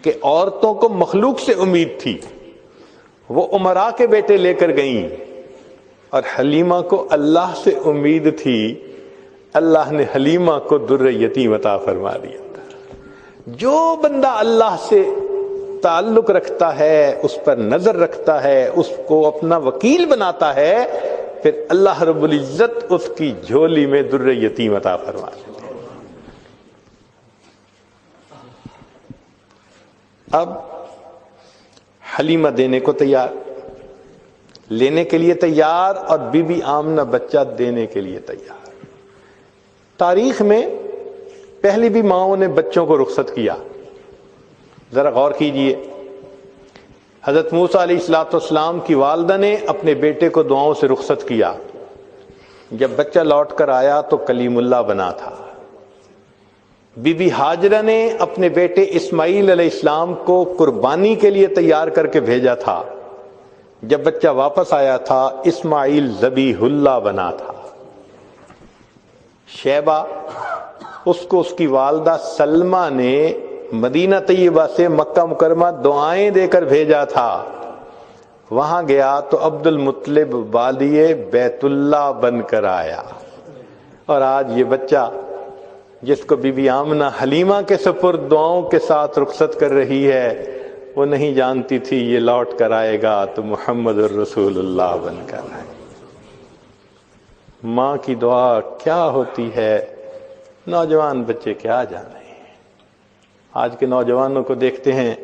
کہ عورتوں کو مخلوق سے امید تھی، وہ امراء کے بیٹے لے کر گئیں، اور حلیمہ کو اللہ سے امید تھی، اللہ نے حلیمہ کو در یتیم عطا فرما دیا تھا. جو بندہ اللہ سے تعلق رکھتا ہے، اس پر نظر رکھتا ہے، اس کو اپنا وکیل بناتا ہے، پھر اللہ رب العزت اس کی جھولی میں در یتیم عطا فرما دیتے ہیں. اب حلیمہ دینے کو تیار، لینے کے لیے تیار، اور بی بی آمنہ بچہ دینے کے لیے تیار. تاریخ میں پہلی بھی ماؤں نے بچوں کو رخصت کیا. ذرا غور کیجئے، حضرت موسیٰ علیہ السلام کی والدہ نے اپنے بیٹے کو دعاؤں سے رخصت کیا. جب بچہ لوٹ کر آیا تو کلیم اللہ بنا تھا. بی بی ہاجرہ نے اپنے بیٹے اسماعیل علیہ السلام کو قربانی کے لیے تیار کر کے بھیجا تھا. جب بچہ واپس آیا تھا اسماعیل ذبیح اللہ بنا تھا. شیبہ اس کو اس کی والدہ سلمہ نے مدینہ طیبہ سے مکہ مکرمہ دعائیں دے کر بھیجا تھا. وہاں گیا تو عبد المطلب بالیے بیت اللہ بن کر آیا. اور آج یہ بچہ جس کو بی بی آمنہ حلیمہ کے سپرد دعاؤں کے ساتھ رخصت کر رہی ہے، وہ نہیں جانتی تھی یہ لوٹ کر آئے گا تو محمد الرسول اللہ بن کر آئے. ماں کی دعا کیا ہوتی ہے نوجوان بچے کیا جانے. آج کے نوجوانوں کو دیکھتے ہیں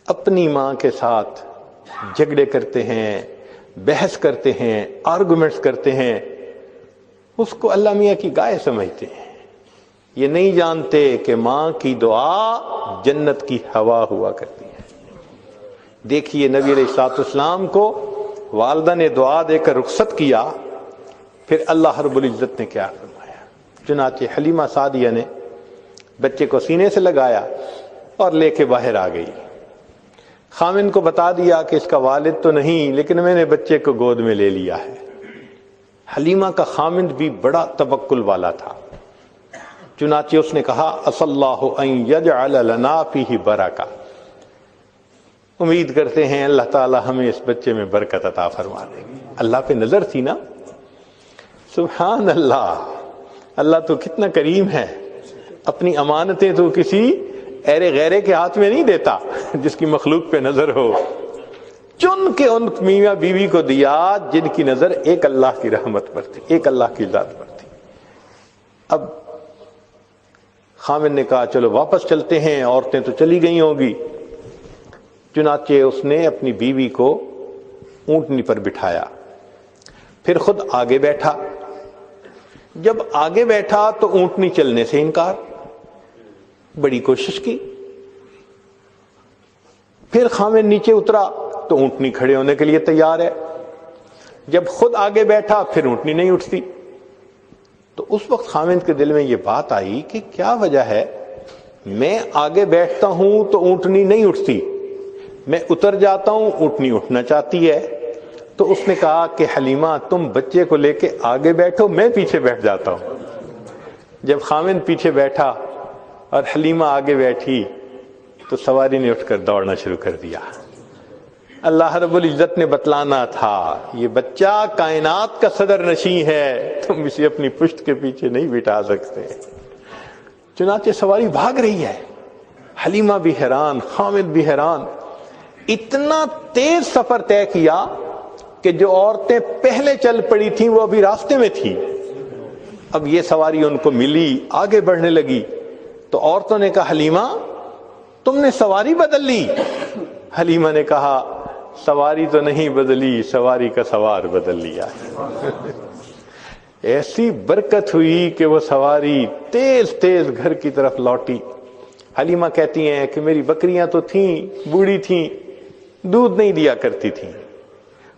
اپنی ماں کے ساتھ جھگڑے کرتے ہیں، بحث کرتے ہیں، آرگومنٹس کرتے ہیں، اس کو اللہ میاں کی گائے سمجھتے ہیں. یہ نہیں جانتے کہ ماں کی دعا جنت کی ہوا ہوا کرتی ہے. دیکھیے نبی علیہ الصلوۃ والسلام کو والدہ نے دعا دے کر رخصت کیا، پھر اللہ رب العزت نے کیا فرمایا. چنانچہ حلیمہ سعدیہ نے بچے کو سینے سے لگایا اور لے کے باہر آ گئی. خامن کو بتا دیا کہ اس کا والد تو نہیں، لیکن میں نے بچے کو گود میں لے لیا ہے. حلیمہ کا خامند بھی بڑا توکل والا تھا. چنانچہ اس نے کہا اصلی اللہ ان یجعل لنا فیہ برکہ، امید کرتے ہیں اللہ تعالی ہمیں اس بچے میں برکت عطا فرما دے گی. اللہ پہ نظر تھی نا. سبحان اللہ. اللہ تو کتنا کریم ہے، اپنی امانتیں تو کسی ایرے غیرے کے ہاتھ میں نہیں دیتا جس کی مخلوق پہ نظر ہو. چن کے ان میاں بیوی کو دیا جن کی نظر ایک اللہ کی رحمت پر تھی، ایک اللہ کی ذات پر تھی. اب خامن نے کہا چلو واپس چلتے ہیں، عورتیں تو چلی گئی ہوں گی. چنانچہ اس نے اپنی بیوی کو اونٹنی پر بٹھایا، پھر خود آگے بیٹھا. جب آگے بیٹھا تو اونٹنی چلنے سے انکار. بڑی کوشش کی. پھر خامن نیچے اترا تو اونٹنی کھڑے ہونے کے لیے تیار ہے. جب خود آگے بیٹھا پھر اونٹنی نہیں اٹھتی. تو اس وقت خامن کے دل میں یہ بات آئی کہ کیا وجہ ہے، میں آگے بیٹھتا ہوں تو اونٹنی نہیں اٹھتی، میں اتر جاتا ہوں اونٹنی اٹھنا چاہتی ہے. تو اس نے کہا کہ حلیمہ تم بچے کو لے کے آگے بیٹھو، میں پیچھے بیٹھ جاتا ہوں. جب خامن پیچھے بیٹھا اور حلیمہ آگے بیٹھی تو سواری نے اٹھ کر دوڑنا شروع کر دیا. اللہ رب العزت نے بتلانا تھا یہ بچہ کائنات کا صدر نشین ہے، تم اسے اپنی پشت کے پیچھے نہیں بٹھا سکتے۔ چنانچہ سواری بھاگ رہی ہے، حلیمہ بھی حیران، حامد بھی حیران۔ اتنا تیز سفر طے کیا کہ جو عورتیں پہلے چل پڑی تھیں وہ ابھی راستے میں تھیں۔ اب یہ سواری ان کو ملی، آگے بڑھنے لگی تو عورتوں نے کہا حلیمہ تم نے سواری بدل لی۔ حلیمہ نے کہا سواری تو نہیں بدلی، سواری کا سوار بدل لیا۔ ایسی برکت ہوئی کہ وہ سواری تیز تیز گھر کی طرف لوٹی۔ حلیمہ کہتی ہیں کہ میری بکریاں تو تھیں، بوڑھی تھیں، دودھ نہیں دیا کرتی تھیں،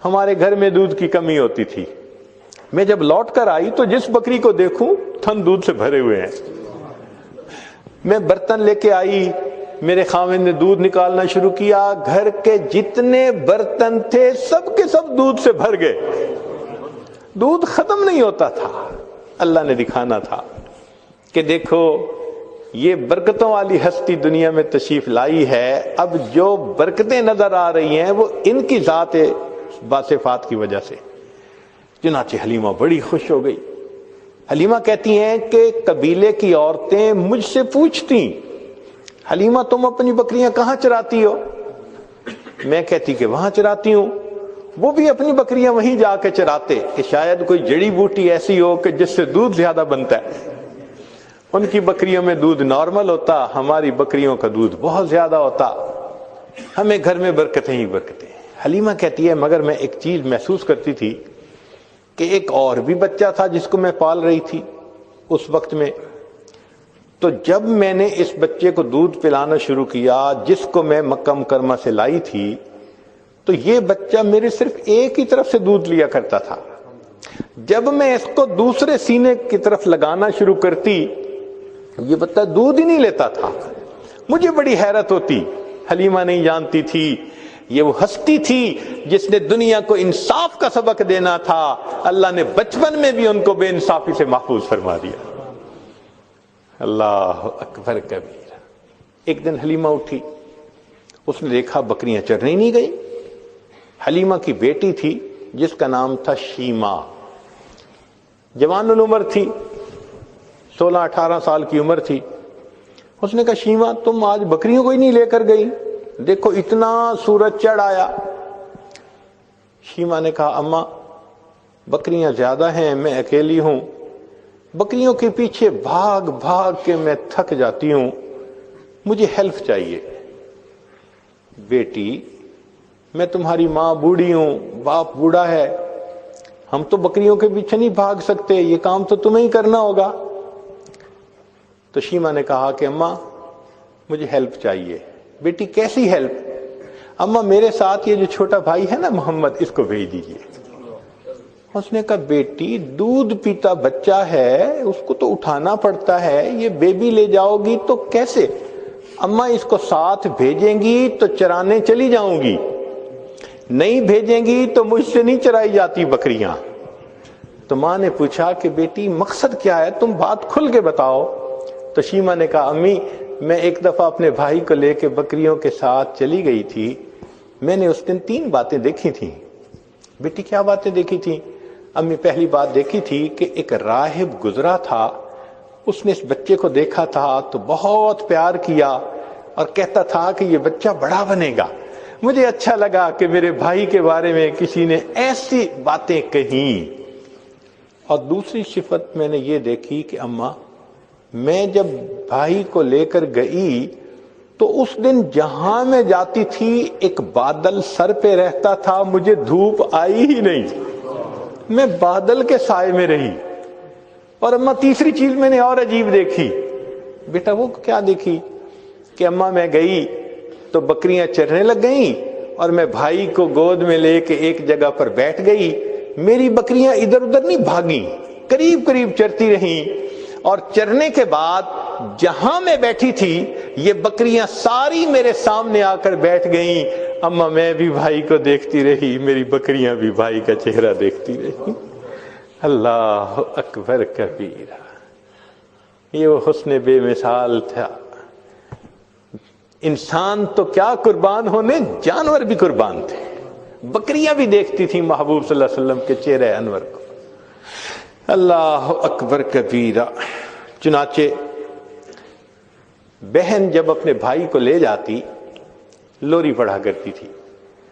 ہمارے گھر میں دودھ کی کمی ہوتی تھی۔ میں جب لوٹ کر آئی تو جس بکری کو دیکھوں تھن دودھ سے بھرے ہوئے ہیں۔ میں برتن لے کے آئی، میرے خاوند نے دودھ نکالنا شروع کیا، گھر کے جتنے برتن تھے سب کے سب دودھ سے بھر گئے، دودھ ختم نہیں ہوتا تھا۔ اللہ نے دکھانا تھا کہ دیکھو یہ برکتوں والی ہستی دنیا میں تشریف لائی ہے، اب جو برکتیں نظر آ رہی ہیں وہ ان کی ذات باصفات کی وجہ سے۔ چنانچہ حلیمہ بڑی خوش ہو گئی۔ حلیمہ کہتی ہیں کہ قبیلے کی عورتیں مجھ سے پوچھتی حلیمہ تم اپنی بکریاں کہاں چراتی ہو؟ میں کہتی کہ وہاں چراتی ہوں۔ وہ بھی اپنی بکریاں وہیں جا کے چراتے کہ شاید کوئی جڑی بوٹی ایسی ہو کہ جس سے دودھ زیادہ بنتا ہے۔ ان کی بکریوں میں دودھ نارمل ہوتا، ہماری بکریوں کا دودھ بہت زیادہ ہوتا، ہمیں گھر میں برکتیں ہی برکتیں۔ حلیمہ کہتی ہے مگر میں ایک چیز محسوس کرتی تھی کہ ایک اور بھی بچہ تھا جس کو میں پال رہی تھی اس وقت میں، تو جب میں نے اس بچے کو دودھ پلانا شروع کیا جس کو میں مکہ مکرمہ سے لائی تھی، تو یہ بچہ میرے صرف ایک ہی طرف سے دودھ لیا کرتا تھا۔ جب میں اس کو دوسرے سینے کی طرف لگانا شروع کرتی یہ بچہ دودھ ہی نہیں لیتا تھا۔ مجھے بڑی حیرت ہوتی۔ حلیمہ نہیں جانتی تھی یہ وہ ہستی تھی جس نے دنیا کو انصاف کا سبق دینا تھا، اللہ نے بچپن میں بھی ان کو بے انصافی سے محفوظ فرما دیا۔ اللہ اکبر کبیر۔ ایک دن حلیمہ اٹھی، اس نے دیکھا بکریاں چرنے نہیں گئی۔ حلیمہ کی بیٹی تھی جس کا نام تھا شیمہ، جوان العمر تھی، 16-18 سال کی عمر تھی۔ اس نے کہا شیمہ تم آج بکریوں کو ہی نہیں لے کر گئی، دیکھو اتنا سورج چڑھ آیا۔ شیمہ نے کہا اماں بکریاں زیادہ ہیں، میں اکیلی ہوں، بکریوں کے پیچھے بھاگ بھاگ کے میں تھک جاتی ہوں، مجھے ہیلپ چاہیے۔ بیٹی میں تمہاری ماں بوڑھی ہوں، باپ بوڑھا ہے، ہم تو بکریوں کے پیچھے نہیں بھاگ سکتے، یہ کام تو تمہیں ہی کرنا ہوگا۔ تو شیمہ نے کہا کہ اماں مجھے ہیلپ چاہیے۔ بیٹی کیسی ہیلپ؟ اماں میرے ساتھ یہ جو چھوٹا بھائی ہے نا محمد، اس کو بھیج دیجیے۔ اس نے کہا بیٹی دودھ پیتا بچہ ہے، اس کو تو اٹھانا پڑتا ہے، یہ بیبی لے جاؤ گی تو کیسے؟ اماں اس کو ساتھ بھیجیں گی تو چرانے چلی جاؤں گی، نہیں بھیجیں گی تو مجھ سے نہیں چرائی جاتی بکریاں۔ تو ماں نے پوچھا کہ بیٹی مقصد کیا ہے، تم بات کھل کے بتاؤ۔ تو شیمہ نے کہا امی میں ایک دفعہ اپنے بھائی کو لے کے بکریوں کے ساتھ چلی گئی تھی، میں نے اس دن 3 باتیں دیکھی تھیں۔ بیٹی کیا باتیں دیکھی تھیں؟ امی پہلی بات دیکھی تھی کہ ایک راہب گزرا تھا، اس نے اس بچے کو دیکھا تھا تو بہت پیار کیا اور کہتا تھا کہ یہ بچہ بڑا بنے گا۔ مجھے اچھا لگا کہ میرے بھائی کے بارے میں کسی نے ایسی باتیں کہیں۔ اور دوسری صفت میں نے یہ دیکھی کہ اماں میں جب بھائی کو لے کر گئی تو اس دن جہاں میں جاتی تھی ایک بادل سر پہ رہتا تھا، مجھے دھوپ آئی ہی نہیں، میں بادل کے سائے میں رہی۔ اور اماں تیسری چیز میں نے اور عجیب دیکھی۔ بیٹا وہ کیا دیکھی؟ کہ اماں میں گئی تو بکریاں چرنے لگ گئیں اور میں بھائی کو گود میں لے کے ایک جگہ پر بیٹھ گئی، میری بکریاں ادھر ادھر نہیں بھاگیں، قریب قریب چرتی رہیں، اور چرنے کے بعد جہاں میں بیٹھی تھی یہ بکریاں ساری میرے سامنے آ کر بیٹھ گئیں۔ اماں میں بھی بھائی کو دیکھتی رہی، میری بکریاں بھی بھائی کا چہرہ دیکھتی رہی۔ اللہ اکبر کبیرہ۔ یہ وہ حسن بے مثال تھا۔ انسان تو کیا قربان ہونے، جانور بھی قربان تھے۔ بکریاں بھی دیکھتی تھیں محبوب صلی اللہ علیہ وسلم کے چہرے انور کو۔ اللہ اکبر کبیرہ۔ چنانچہ بہن جب اپنے بھائی کو لے جاتی لوری پڑھا کرتی تھی۔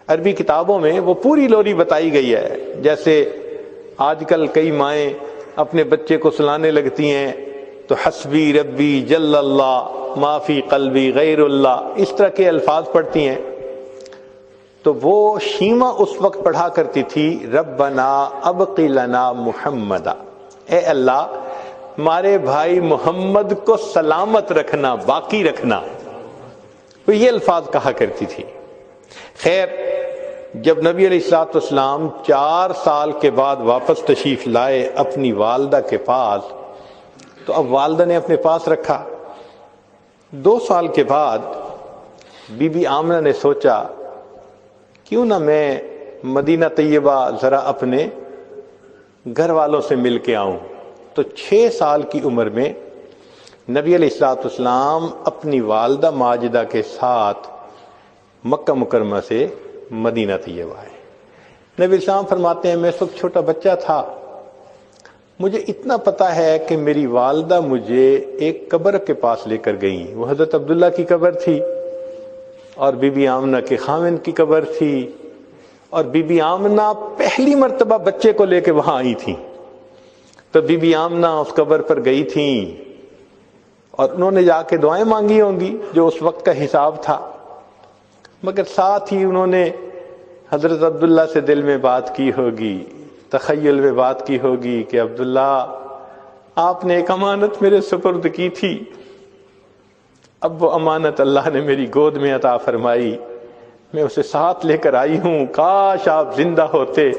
عربی کتابوں میں وہ پوری لوری بتائی گئی ہے، جیسے آج کل کئی مائیں اپنے بچے کو سلانے لگتی ہیں تو حسبی ربی جل اللہ ما فی قلبی غیر اللہ، اس طرح کے الفاظ پڑھتی ہیں۔ تو وہ شیما اس وقت پڑھا کرتی تھی ربنا ابقی لنا محمدا، اے اللہ ہمارے بھائی محمد کو سلامت رکھنا، باقی رکھنا، وہ یہ الفاظ کہا کرتی تھی۔ خیر جب نبی علیہ الصلوۃ والسلام 4 سال کے بعد واپس تشریف لائے اپنی والدہ کے پاس، تو اب والدہ نے اپنے پاس رکھا۔ 2 سال کے بعد بی بی آمنہ نے سوچا کیوں نہ میں مدینہ طیبہ ذرا اپنے گھر والوں سے مل کے آؤں۔ تو 6 سال کی عمر میں نبی علیہ الصلوۃ والسلام اپنی والدہ ماجدہ کے ساتھ مکہ مکرمہ سے مدینہ طیبہ آئے۔ نبی السلام فرماتے ہیں میں اس وقت چھوٹا بچہ تھا، مجھے اتنا پتا ہے کہ میری والدہ مجھے ایک قبر کے پاس لے کر گئیں، وہ حضرت عبداللہ کی قبر تھی اور بی بی آمنہ کے خاوند کی قبر تھی، اور بی بی آمنہ پہلی مرتبہ بچے کو لے کے وہاں آئی تھیں۔ تو بی بی آمنہ اس قبر پر گئی تھیں اور انہوں نے جا کے دعائیں مانگی ہوں گی جو اس وقت کا حساب تھا، مگر ساتھ ہی انہوں نے حضرت عبداللہ سے دل میں بات کی ہوگی، تخیل میں بات کی ہوگی کہ عبداللہ آپ نے ایک امانت میرے سپرد کی تھی، اب وہ امانت اللہ نے میری گود میں عطا فرمائی، میں اسے ساتھ لے کر آئی ہوں، کاش آپ زندہ ہوتے،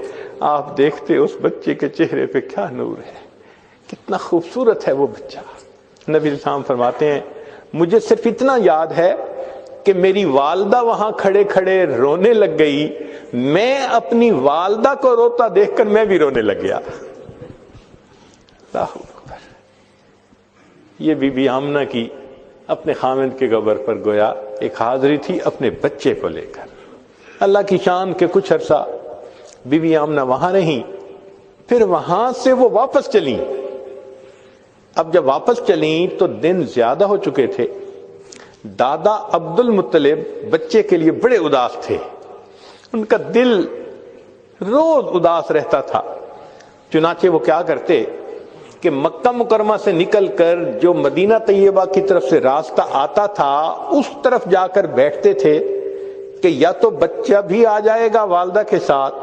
آپ دیکھتے اس بچے کے چہرے پہ کیا نور ہے، کتنا خوبصورت ہے وہ بچہ۔ نبی السلام فرماتے ہیں مجھے صرف اتنا یاد ہے کہ میری والدہ وہاں کھڑے کھڑے رونے لگ گئی، میں اپنی والدہ کو روتا دیکھ کر میں بھی رونے لگ گیا۔ اللہ اکبر۔ یہ بی بی آمنہ کی اپنے خاوند کے قبر پر گویا ایک حاضری تھی اپنے بچے کو لے کر۔ اللہ کی شان کے کچھ عرصہ بی بی آمنہ وہاں رہیں، پھر وہاں سے وہ واپس چلیں۔ اب جب واپس چلیں تو دن زیادہ ہو چکے تھے، دادا عبد المطلب بچے کے لیے بڑے اداس تھے، ان کا دل روز اداس رہتا تھا۔ چنانچہ وہ کیا کرتے کہ مکہ مکرمہ سے نکل کر جو مدینہ طیبہ کی طرف سے راستہ آتا تھا اس طرف جا کر بیٹھتے تھے کہ یا تو بچہ بھی آ جائے گا والدہ کے ساتھ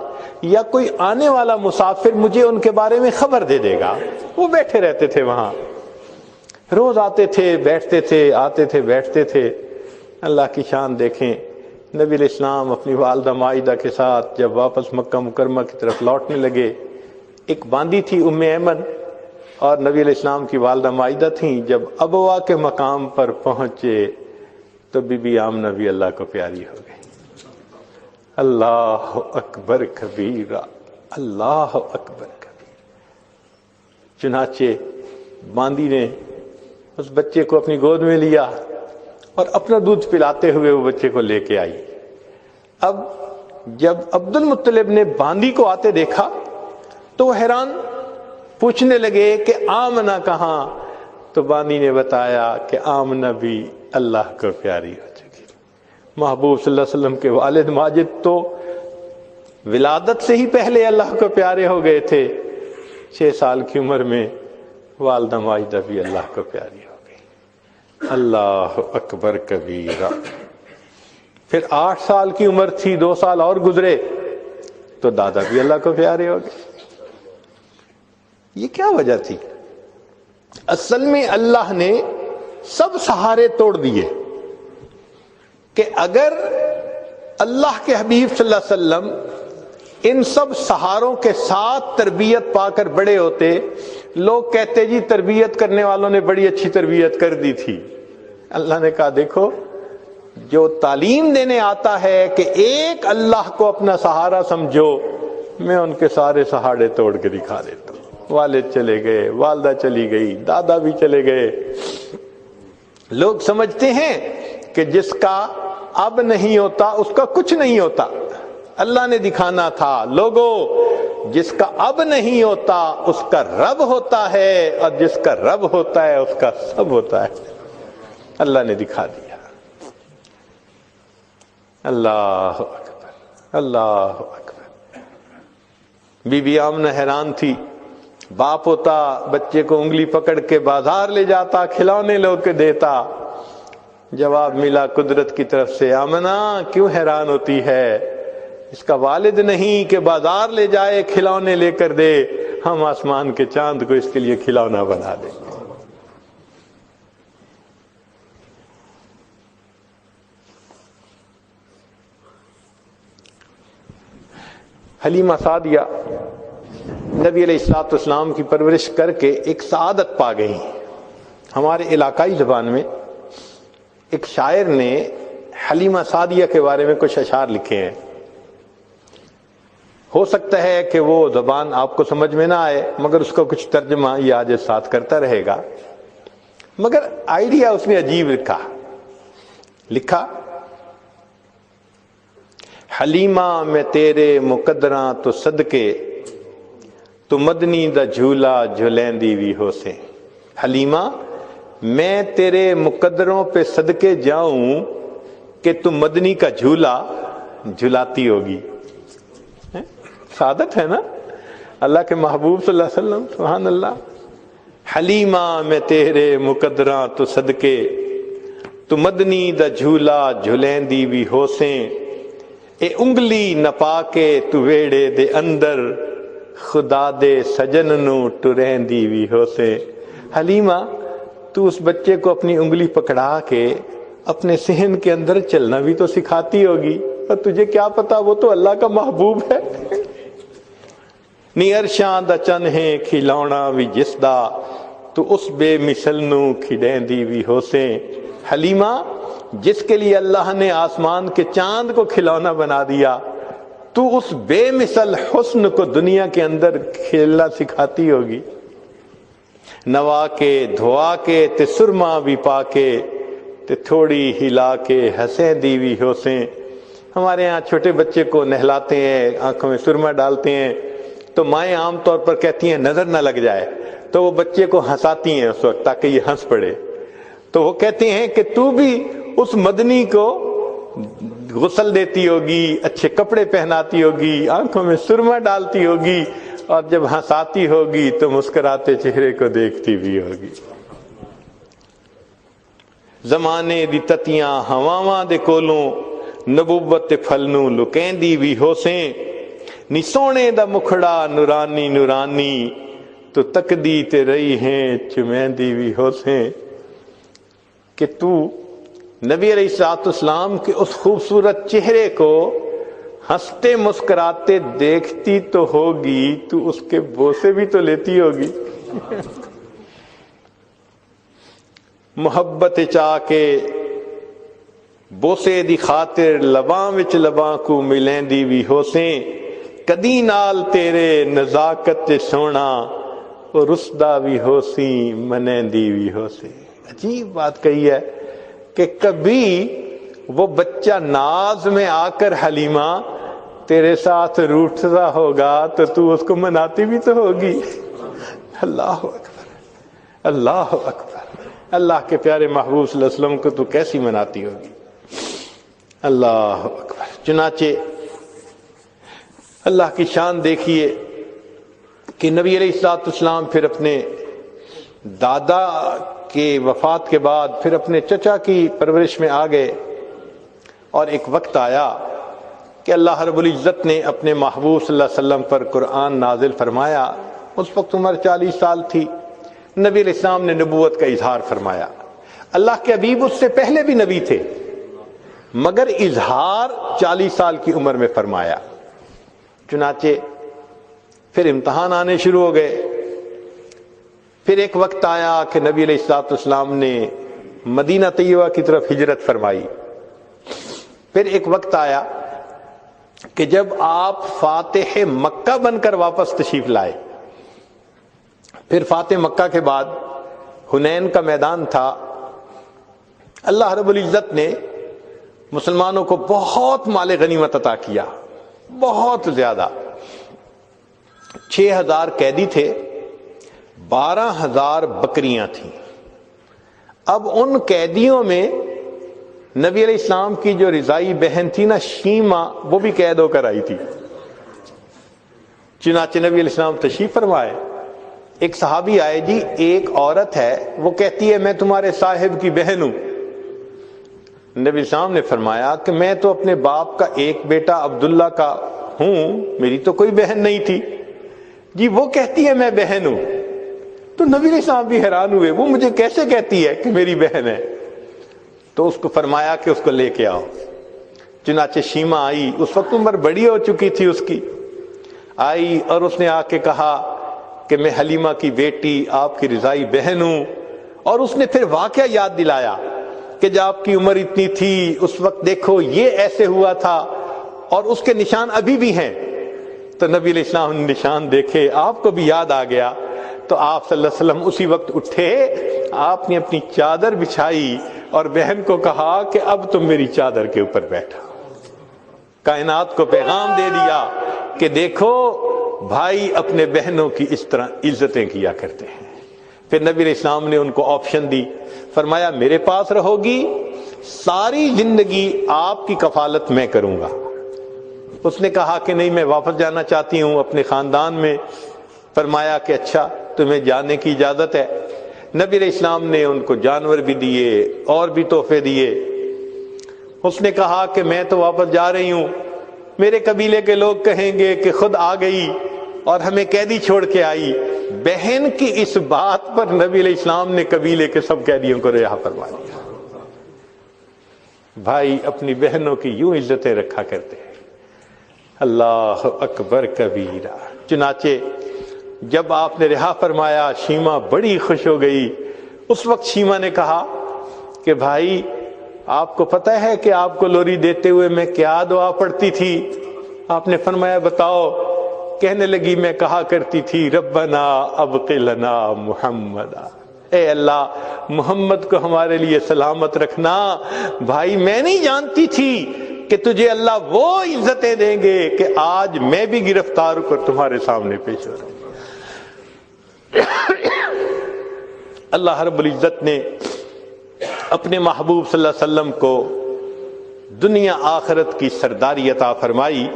یا کوئی آنے والا مسافر مجھے ان کے بارے میں خبر دے دے گا۔ وہ بیٹھے رہتے تھے وہاں، روز آتے تھے بیٹھتے تھے، آتے تھے بیٹھتے تھے۔ اللہ کی شان دیکھیں، نبی علیہ السلام اپنی والدہ مائدہ کے ساتھ جب واپس مکہ مکرمہ کی طرف لوٹنے لگے، ایک باندی تھی ام ایمن اور نبی علیہ السلام کی والدہ مائدہ تھیں، جب ابوا کے مقام پر پہنچے تو بی بی آمنہ بھی اللہ کو پیاری ہو گئی۔ اللہ اکبر کبیرہ، اللہ اکبر کبیرہ۔ چنانچہ باندی نے اس بچے کو اپنی گود میں لیا اور اپنا دودھ پلاتے ہوئے وہ بچے کو لے کے آئی۔ اب جب عبد المطلب نے باندی کو آتے دیکھا تو وہ حیران، پوچھنے لگے کہ آمنہ کہاں؟ تو باندی نے بتایا کہ آمنہ بھی اللہ کو پیاری ہو چکی۔ محبوب صلی اللہ علیہ وسلم کے والد ماجد تو ولادت سے ہی پہلے اللہ کو پیارے ہو گئے تھے، 6 سال کی عمر میں والدہ ماجدہ بھی اللہ کو پیاری ہو گئی۔ اللہ اکبر کبیرہ۔ پھر 8 سال کی عمر تھی، 2 سال اور گزرے تو دادا بھی اللہ کو پیارے ہو گئے۔ یہ کیا وجہ تھی؟ اصل میں اللہ نے سب سہارے توڑ دیے کہ اگر اللہ کے حبیب صلی اللہ علیہ وسلم ان سب سہاروں کے ساتھ تربیت پا کر بڑے ہوتے، لوگ کہتے جی تربیت کرنے والوں نے بڑی اچھی تربیت کر دی تھی۔ اللہ نے کہا دیکھو، جو تعلیم دینے آتا ہے کہ ایک اللہ کو اپنا سہارا سمجھو، میں ان کے سارے سہارے توڑ کے دکھا دیتا ہوں۔ والد چلے گئے، والدہ چلی گئی، دادا بھی چلے گئے۔ لوگ سمجھتے ہیں کہ جس کا اب نہیں ہوتا اس کا کچھ نہیں ہوتا، اللہ نے دکھانا تھا لوگو جس کا اب نہیں ہوتا اس کا رب ہوتا ہے، اور جس کا رب ہوتا ہے اس کا سب ہوتا ہے۔ اللہ نے دکھا دیا۔ اللہ اکبر، اللہ اکبر۔ بی بی آمنہ حیران تھی، باپ ہوتا بچے کو انگلی پکڑ کے بازار لے جاتا، کھلونے لو کے دیتا۔ جواب ملا قدرت کی طرف سے، آمنہ کیوں حیران ہوتی ہے؟ اس کا والد نہیں کہ بازار لے جائے کھلونے لے کر دے، ہم آسمان کے چاند کو اس کے لیے کھلونا بنا دیں۔ حلیمہ سعدیہ نبی علیہ الصلوۃ والسلام کی پرورش کر کے ایک سعادت پا گئی۔ ہمارے علاقائی زبان میں ایک شاعر نے حلیمہ سعدیہ کے بارے میں کچھ اشعار لکھے ہیں۔ ہو سکتا ہے کہ وہ زبان آپ کو سمجھ میں نہ آئے، مگر اس کا کچھ ترجمہ یہ آج ساتھ کرتا رہے گا۔ مگر آئیڈیا اس نے عجیب لکھا حلیمہ میں تیرے مقدراں تو صدقے، تو مدنی دا جھولا جھلیندی وی ہو سے۔ حلیمہ میں تیرے مقدروں پہ صدقے جاؤں کہ تو مدنی کا جھولا جھلاتی ہوگی۔ سعادت ہے نا اللہ کے محبوب صلی اللہ علیہ وسلم، سبحان اللہ۔ حلیمہ میں تیرے مقدراں تو صدقے، تو مدنی دا جھولا جھلیندی وی ہو سے۔ اے انگلی نپا کے تو ویڑے دے اندر، خدا دے سجن نو ٹریندی وی ہو سے۔ حلیمہ تو اس بچے کو اپنی انگلی پکڑا کے اپنے صحن کے اندر چلنا بھی تو سکھاتی ہوگی، اور تجھے کیا پتا وہ تو اللہ کا محبوب ہے۔ نی عرشاں دا چن ہے کھلونا بھی جس دا، تو اس بے مثل نو کھڑیندی بھی ہو سے۔ حلیمہ جس کے لیے اللہ نے آسمان کے چاند کو کھلونا بنا دیا، تو اس بے مثل حسن کو دنیا کے اندر کھیلنا سکھاتی ہوگی۔ نوا کے دھوا کے تے سرما بھی پا کے، تے تھوڑی ہلا کے ہنسیں دیوی ہو سے۔ ہمارے ہاں چھوٹے بچے کو نہلاتے ہیں، آنکھوں میں سرما ڈالتے ہیں، تو مائیں عام طور پر کہتی ہیں نظر نہ لگ جائے، تو وہ بچے کو ہنساتی ہیں اس وقت تاکہ یہ ہنس پڑے۔ تو وہ کہتے ہیں کہ تو بھی اس مدنی کو غسل دیتی ہوگی، اچھے کپڑے پہناتی ہوگی، آنکھوں میں سرما ڈالتی ہوگی، اور جب ہنساتی ہوگی تو مسکراتے چہرے کو دیکھتی بھی ہوگی۔ زمانے دی تتیاں ہواواں دے کولوں، نبوت تے پھلنوں لکیندی بھی ہو سیں۔ نی سونے دا مکھڑا نورانی نورانی، تو تکدی تے رہی ہیں چمیندی بھی ہو سیں۔ کہ تو نبی علیہ الصلوۃ والسلام کے اس خوبصورت چہرے کو ہنستے مسکراتے دیکھتی تو ہوگی، تو اس کے بوسے بھی تو لیتی ہوگی۔ محبت چاہ کے بوسے دی خاطر لباں وچ لباں کو ملیندی بھی ہو سیں۔ کدی نال تیرے نزاکت سونا، اور رسدہ بھی ہو سی منیندی بھی ہو سی۔ عجیب بات کہی ہے کہ کبھی وہ بچہ ناز میں آ کر حلیمہ تیرے ساتھ روٹھتا ہوگا تو اس کو مناتی بھی تو ہوگی۔ اللہ اکبر، اللہ اکبر۔ اللہ کے پیارے محبوب صلی اللہ علیہ وسلم کو تو کیسی مناتی ہوگی۔ اللہ اکبر۔ چنانچہ اللہ کی شان دیکھیے کہ نبی علیہ الصلوۃ والسلام پھر اپنے دادا کے وفات کے بعد پھر اپنے چچا کی پرورش میں آ گئے، اور ایک وقت آیا کہ اللہ رب العزت نے اپنے محبوب صلی اللہ علیہ وسلم پر قرآن نازل فرمایا۔ اس وقت عمر 40 سال تھی۔ نبی علیہ السلام نے نبوت کا اظہار فرمایا۔ اللہ کے حبیب اس سے پہلے بھی نبی تھے، مگر اظہار 40 سال کی عمر میں فرمایا۔ چنانچہ پھر امتحان آنے شروع ہو گئے۔ پھر ایک وقت آیا کہ نبی علیہ الصلوۃ والسلام نے مدینہ طیبہ کی طرف ہجرت فرمائی۔ پھر ایک وقت آیا کہ جب آپ فاتح مکہ بن کر واپس تشریف لائے۔ پھر فاتح مکہ کے بعد حنین کا میدان تھا۔ اللہ رب العزت نے مسلمانوں کو بہت مال غنیمت عطا کیا، بہت زیادہ. 6,000 قیدی تھے, 12,000 بکریاں تھیں. اب ان قیدیوں میں نبی علیہ السلام کی جو رضائی بہن تھی نا شیما, وہ بھی قید ہو کر آئی تھی. چنانچہ نبی علیہ السلام تشریف فرمائے. ایک صحابی آئے, جی ایک عورت ہے وہ کہتی ہے میں تمہارے صاحب کی بہن ہوں. نبی السلام نے فرمایا کہ میں تو اپنے باپ کا ایک بیٹا عبداللہ کا ہوں, میری تو کوئی بہن نہیں تھی. جی وہ کہتی ہے میں بہن ہوں. تو نبی علیہ السلام بھی حیران ہوئے, وہ مجھے کیسے کہتی ہے کہ میری بہن ہے؟ تو اس کو فرمایا کہ اس کو لے کے آؤ. چنانچہ شیما آئی, اس وقت عمر بڑی ہو چکی تھی اس کی. آئی اور اس نے آ کے کہا کہ میں حلیمہ کی بیٹی آپ کی رضائی بہن ہوں. اور اس نے پھر واقعہ یاد دلایا کہ جب آپ کی عمر اتنی تھی اس وقت دیکھو یہ ایسے ہوا تھا, اور اس کے نشان ابھی بھی ہیں. تو نبی علیہ السلام نے نشان دیکھے, آپ کو بھی یاد آ گیا. تو آپ صلی اللہ علیہ وسلم اسی وقت اٹھے, آپ نے اپنی چادر بچھائی اور بہن کو کہا کہ اب تم میری چادر کے اوپر بیٹھا. کائنات کو پیغام دے دیا کہ دیکھو بھائی اپنے بہنوں کی اس طرح عزتیں کیا کرتے ہیں. پھر نبی علیہ السلام نے ان کو آپشن دی, فرمایا میرے پاس رہو گی, ساری زندگی آپ کی کفالت میں کروں گا. اس نے کہا کہ نہیں میں واپس جانا چاہتی ہوں اپنے خاندان میں. فرمایا کہ اچھا تمہیں جانے کی اجازت ہے. نبی علیہ السلام نے ان کو جانور بھی دیے اور بھی تحفے دیے. اس نے کہا کہ میں تو واپس جا رہی ہوں, میرے قبیلے کے لوگ کہیں گے کہ خود آ گئی اور ہمیں قیدی چھوڑ کے آئی. بہن کی اس بات پر نبی علیہ السلام نے قبیلے کے سب قیدیوں کو رہا فرما دیا. بھائی اپنی بہنوں کی یوں عزتیں رکھا کرتے ہیں. اللہ اکبر کبیرہ. چنانچہ جب آپ نے رہا فرمایا شیما بڑی خوش ہو گئی. اس وقت شیما نے کہا کہ بھائی آپ کو پتہ ہے کہ آپ کو لوری دیتے ہوئے میں کیا دعا پڑھتی تھی؟ آپ نے فرمایا بتاؤ. کہنے لگی میں کہا کرتی تھی ربنا ابق لنا محمد, اے اللہ محمد کو ہمارے لیے سلامت رکھنا. بھائی میں نہیں جانتی تھی کہ تجھے اللہ وہ عزتیں دیں گے کہ آج میں بھی گرفتار ہو کر تمہارے سامنے پیش ہو رہا ہوں. اللہ رب العزت نے اپنے محبوب صلی اللہ علیہ وسلم کو دنیا آخرت کی سرداری عطا فرمائی.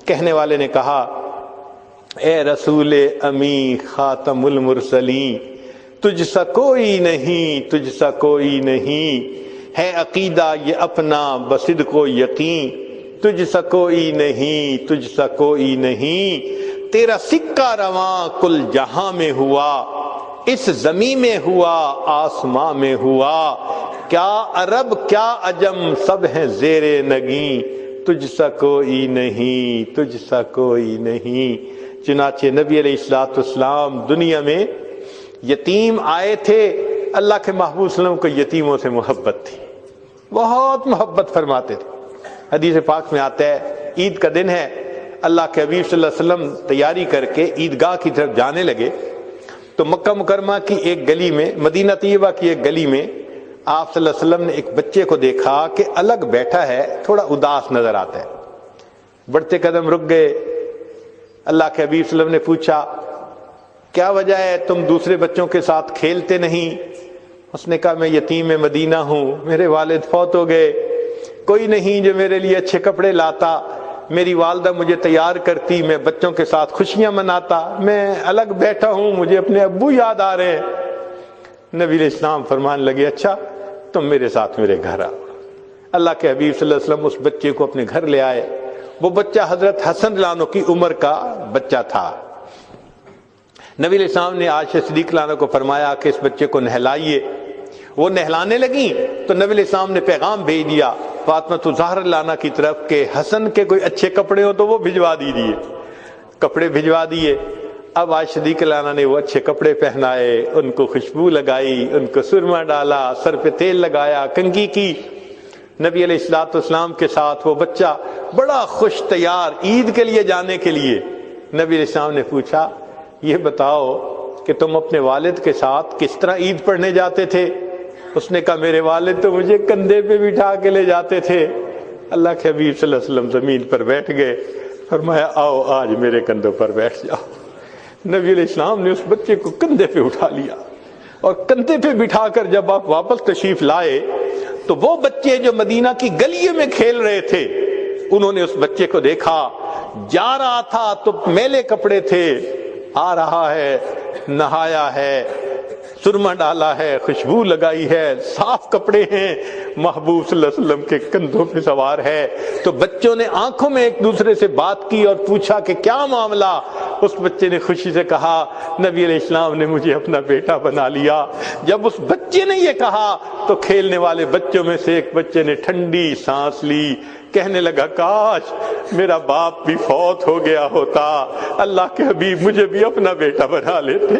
کہنے والے نے کہا اے رسول امی خاتم المرسلین, تجھ سا کوئی نہیں, تجھ سا کوئی نہیں ہے عقیدہ یہ اپنا بصدق و یقین. تجھ سا کوئی نہیں, تجھ سا کوئی نہیں, تیرا سکہ رواں کل جہاں میں ہوا, اس زمین میں ہوا آسماں میں ہوا, کیا عرب کیا عجم سب ہیں زیر نگیں, تجھ سا کوئی نہیں, تجھ سا کوئی نہیں. چنانچہ نبی علیہ الصلوۃ والسلام دنیا میں یتیم آئے تھے. اللہ کے محبوب صلی اللہ علیہ وسلم کو یتیموں سے محبت تھی, بہت محبت فرماتے تھے. حدیث پاک میں آتا ہے عید کا دن ہے, اللہ کے حبیب صلی اللہ علیہ وسلم تیاری کر کے عیدگاہ کی طرف جانے لگے. تو مکہ مکرمہ کی ایک گلی میں, مدینہ طیبہ کی ایک گلی میں آپ صلی اللہ علیہ وسلم نے ایک بچے کو دیکھا کہ الگ بیٹھا ہے, تھوڑا اداس نظر آتا ہے. بڑھتے قدم رک گئے. اللہ کے حبیب صلی اللہ علیہ وسلم نے پوچھا کیا وجہ ہے, تم دوسرے بچوں کے ساتھ کھیلتے نہیں؟ اس نے کہا میں یتیم مدینہ ہوں, میرے والد فوت ہو گئے, کوئی نہیں جو میرے لیے اچھے کپڑے لاتا, میری والدہ مجھے تیار کرتی, میں بچوں کے ساتھ خوشیاں مناتا, میں الگ بیٹھا ہوں, مجھے اپنے ابو یاد آ رہے ہیں. نبی علیہ السلام فرمان لگے اچھا تم میرے ساتھ میرے گھر آؤ. اللہ کے حبیب صلی اللہ علیہ وسلم اس بچے کو اپنے گھر لے آئے. وہ بچہ حضرت حسن لانو کی عمر کا بچہ تھا. نبی علیہ السلام نے عائشہ صدیق لانو کو فرمایا کہ اس بچے کو نہلائیے. وہ نہلانے لگیں تو نبی علیہ السلام نے پیغام بھیج دیا فاطمہ زہرا لانا کی طرف کہ حسن کے کوئی اچھے کپڑے ہو تو وہ بھجوا دیجیے. کپڑے بھجوا دیے. اب عائشہ صدیق لانا نے وہ اچھے کپڑے پہنائے, ان کو خوشبو لگائی, ان کو سرما ڈالا, سر پہ تیل لگایا, کنگھی کی. نبی علیہ الصلوۃ والسلام کے ساتھ وہ بچہ بڑا خوش تیار عید کے لیے جانے کے لیے. نبی علیہ السلام نے پوچھا یہ بتاؤ کہ تم اپنے والد کے ساتھ کس طرح عید پڑھنے جاتے تھے؟ اس نے کہا میرے والد تو مجھے کندھے پہ بٹھا کے لے جاتے تھے. اللہ کے حبیب صلی اللہ علیہ وسلم زمین پر بیٹھ گئے. فرمایا آؤ آج میرے کندھوں پر بیٹھ جاؤ۔ نبی علیہ السلام نے اس بچے کو کندھے پہ اٹھا لیا اور کندھے پہ بٹھا کر جب آپ واپس تشریف لائے تو وہ بچے جو مدینہ کی گلیوں میں کھیل رہے تھے انہوں نے اس بچے کو دیکھا، جا رہا تھا تو میلے کپڑے تھے، آ رہا ہے نہایا ہے، سرما ڈالا ہے، خوشبو لگائی ہے، صاف کپڑے ہیں، محبوب صلی اللہ علیہ وسلم کے کندھوں پہ سوار ہے۔ تو بچوں نے آنکھوں میں ایک دوسرے سے بات کی اور پوچھا کہ کیا معاملہ؟ اس بچے نے خوشی سے کہا نبی علیہ السلام نے مجھے اپنا بیٹا بنا لیا۔ جب اس بچے نے یہ کہا تو کھیلنے والے بچوں میں سے ایک بچے نے ٹھنڈی سانس لی، کہنے لگا کاش میرا باپ بھی فوت ہو گیا ہوتا، اللہ کے حبیب مجھے بھی اپنا بیٹا بنا لیتے۔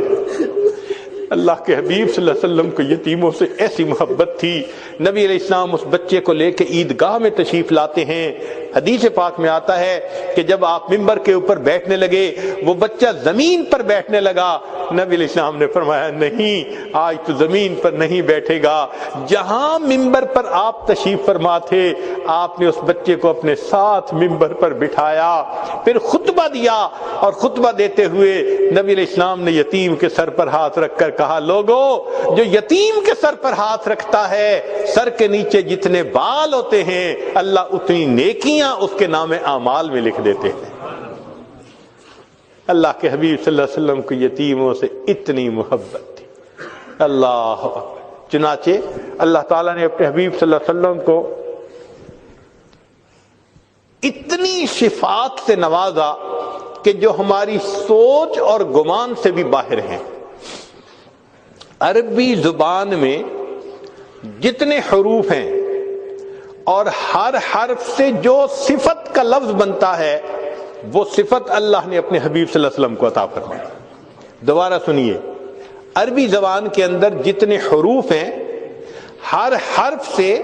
اللہ کے حبیب صلی اللہ علیہ وسلم کو یتیموں سے ایسی محبت تھی، نبی علیہ السلام اس بچے کو لے کے عیدگاہ میں تشریف لاتے ہیں۔ حدیث پاک میں آتا ہے کہ جب آپ ممبر کے اوپر بیٹھنے لگے وہ بچہ زمین پر بیٹھنے لگا، نبی علیہ السلام نے فرمایا نہیں آج تو زمین پر نہیں بیٹھے گا۔ جہاں ممبر پر آپ تشریف فرما تھے آپ نے اس بچے کو اپنے ساتھ ممبر پر بٹھایا، پھر خطبہ دیا اور خطبہ دیتے ہوئے نبی علیہ السلام نے یتیم کے سر پر ہاتھ رکھ کر کہا لوگو جو یتیم کے سر پر ہاتھ رکھتا ہے سر کے نیچے جتنے بال ہوتے ہیں اللہ اتنی نیکیاں اس کے نام اعمال میں لکھ دیتے ہیں۔ اللہ کے حبیب صلی اللہ علیہ وسلم کو یتیموں سے اتنی محبت تھی۔ اللہ اکبر۔ چنانچہ اللہ تعالیٰ نے اپنے حبیب صلی اللہ علیہ وسلم کو اتنی صفات سے نوازا کہ جو ہماری سوچ اور گمان سے بھی باہر ہیں۔ عربی زبان میں جتنے حروف ہیں اور ہر حرف سے جو صفت کا لفظ بنتا ہے وہ صفت اللہ نے اپنے حبیب صلی اللہ علیہ وسلم کو عطا فرمائی۔ دوبارہ سنیے، عربی زبان کے اندر جتنے حروف ہیں ہر حرف سے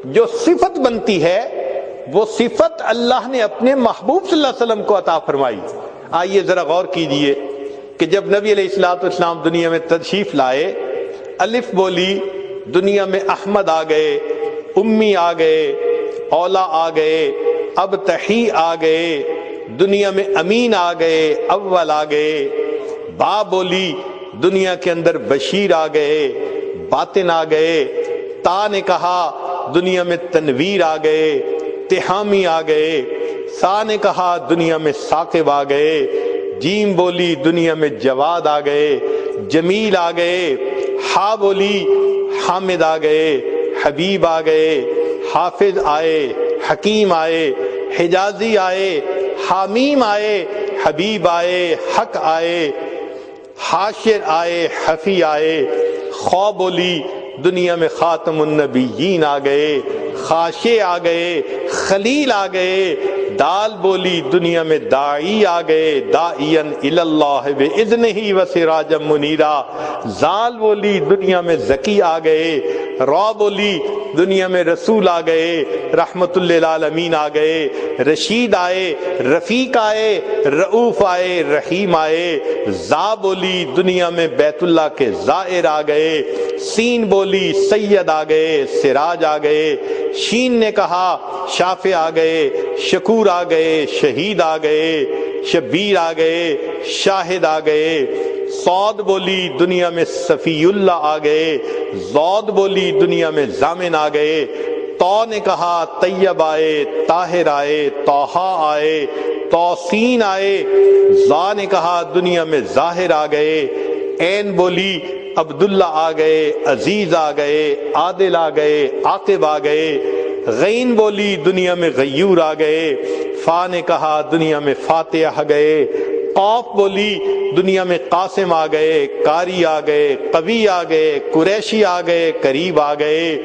جو صفت بنتی ہے وہ صفت اللہ نے اپنے محبوب صلی اللہ علیہ وسلم کو عطا فرمائی۔ آئیے ذرا غور کیجئے کہ جب نبی علیہ الصلوۃ والسلام دنیا میں تشریف لائے، الف بولی، دنیا میں احمد آ گئے، امی آ گئے، اولا آ گئے، اب تحی آ گئے، دنیا میں امین آ گئے، اول آ گئے، با بولی، دنیا کے اندر بشیر آ گئے، باطن آ گئے، تا نے کہا دنیا میں تنویر آ گئے، تہامی آ گئے، سا نے کہا دنیا میں ثاقب آ گئے، جیم بولی دنیا میں جواد آ گئے، جمیل آ گئے، ہا بولی حامد آ گئے، حبیب آ گئے، حافظ آئے، حکیم آئے، حجازی آئے، حامیم آئے، حبیب آئے، حق آئے، حاشر آئے، حفی آئے، خو بولی دنیا میں خاتم النبیین آ گئے، خاشع آ گئے، خلیل آ گئے، دال بولی دنیا میں داعی آ گئے، داعین اللہ بإذنہ وسراجا منیرا، زال بولی دنیا میں زکی آ گئے، را بولی دنیا میں رسول آ گئے، رحمت للعالمین آ گئے، رشید آئے، رفیق آئے، رؤوف آئے، رحیم آئے، زا بولی دنیا میں بیت اللہ کے زائر آ گئے، سین بولی سید آ گئے، سراج آ گئے، شین نے کہا شافع آ گئے، شکور آ گئے، شہید آ گئے، شبیر آ گئے، شاہد آ گئے، صاد بولی دنیا میں صفی اللہ آ گئے، زود بولی دنیا میں ضامن آ گئے، تو نے کہا طیب آئے، طاہر آئے، طٰہٰ آئے، توسین آئے، زا نے کہا دنیا میں ظاہر آ گئے، عین بولی عبداللہ آ گئے، عزیز آ گئے، عادل آ گئے، عاقب آ گئے، غین بولی دنیا میں غیور آ گئے، فا نے کہا دنیا میں فاتح آ گئے، قاف بولی دنیا میں قاسم آ گئے، قاری آ گئے، قوی آ گئے، قریشی آ گئے، قریب آ گئے،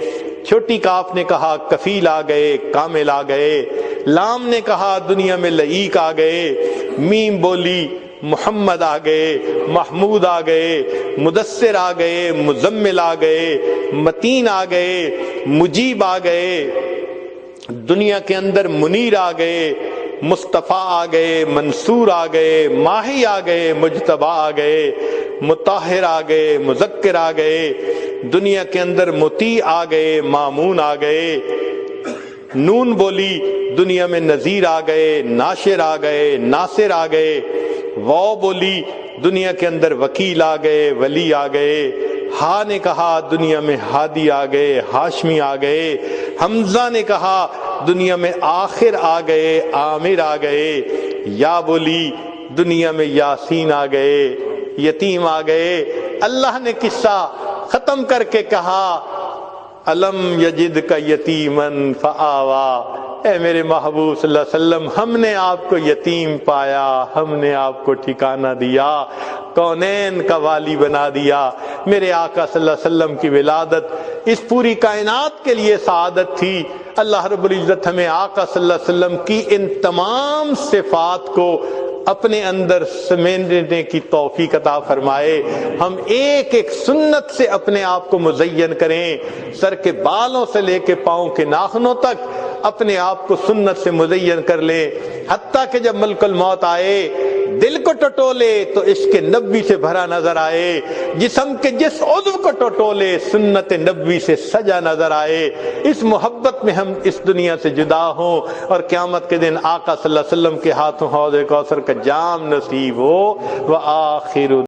چھوٹی کاف نے کہا کفیل آ گئے، کامل آ گئے، لام نے کہا دنیا میں لعیق آ گئے، میم بولی محمد آ گئے، محمود آ گئے، مدثر آ گئے، مزمل آ گئے، متین آ گئے، مجیب آ گئے، دنیا کے اندر منیر آ گئے، مصطفیٰ آ گئے، منصور آ گئے، ماہی آ گئے، مجتبی آ گئے، مطہر آ گئے، مذکر آ گئے، دنیا کے اندر مطیع آ گئے، مامون آ گئے، نون بولی دنیا میں نذیر آ گئے، ناشر آ گئے، ناصر آ گئے، واو بولی دنیا کے اندر وکیل آ گئے، ولی آ گئے، ہا نے کہا دنیا میں ہادی آ گئے، ہاشمی آ گئے، حمزہ نے کہا دنیا میں آخر آ گئے، عامر آ گئے، یا بولی دنیا میں یاسین آ گئے، یتیم آ گئے۔ اللہ نے قصہ ختم کر کے کہا الم یجد کا یتیمن فآوا، اے میرے محبوب صلی اللہ علیہ وسلم، ہم نے آپ کو یتیم پایا، ہم نے آپ کو ٹھکانہ دیا، کونین کا والی بنا دیا۔ میرے آقا صلی اللہ علیہ وسلم کی ولادت اس پوری کائنات کے لیے سعادت تھی۔ اللہ رب العزت ہمیں آقا صلی اللہ علیہ وسلم کی ان تمام صفات کو اپنے اندر سمیٹنے کی توفیق عطا فرمائے۔ ہم ایک ایک سنت سے اپنے آپ کو مزین کریں، سر کے بالوں سے لے کے پاؤں کے ناخنوں تک اپنے آپ کو سنت سے مزین کر لیں، حتیٰ کہ جب ملک الموت آئے دل کو ٹٹولے تو عشق نبوی سے بھرا نظر آئے، جسم کے جس عضو کو ٹٹولے سنت نبوی سے سجا نظر آئے۔ اس محبت میں ہم اس دنیا سے جدا ہوں اور قیامت کے دن آقا صلی اللہ علیہ وسلم کے ہاتھوں حوض کوثر کا جام نصیب ہو۔ وآخر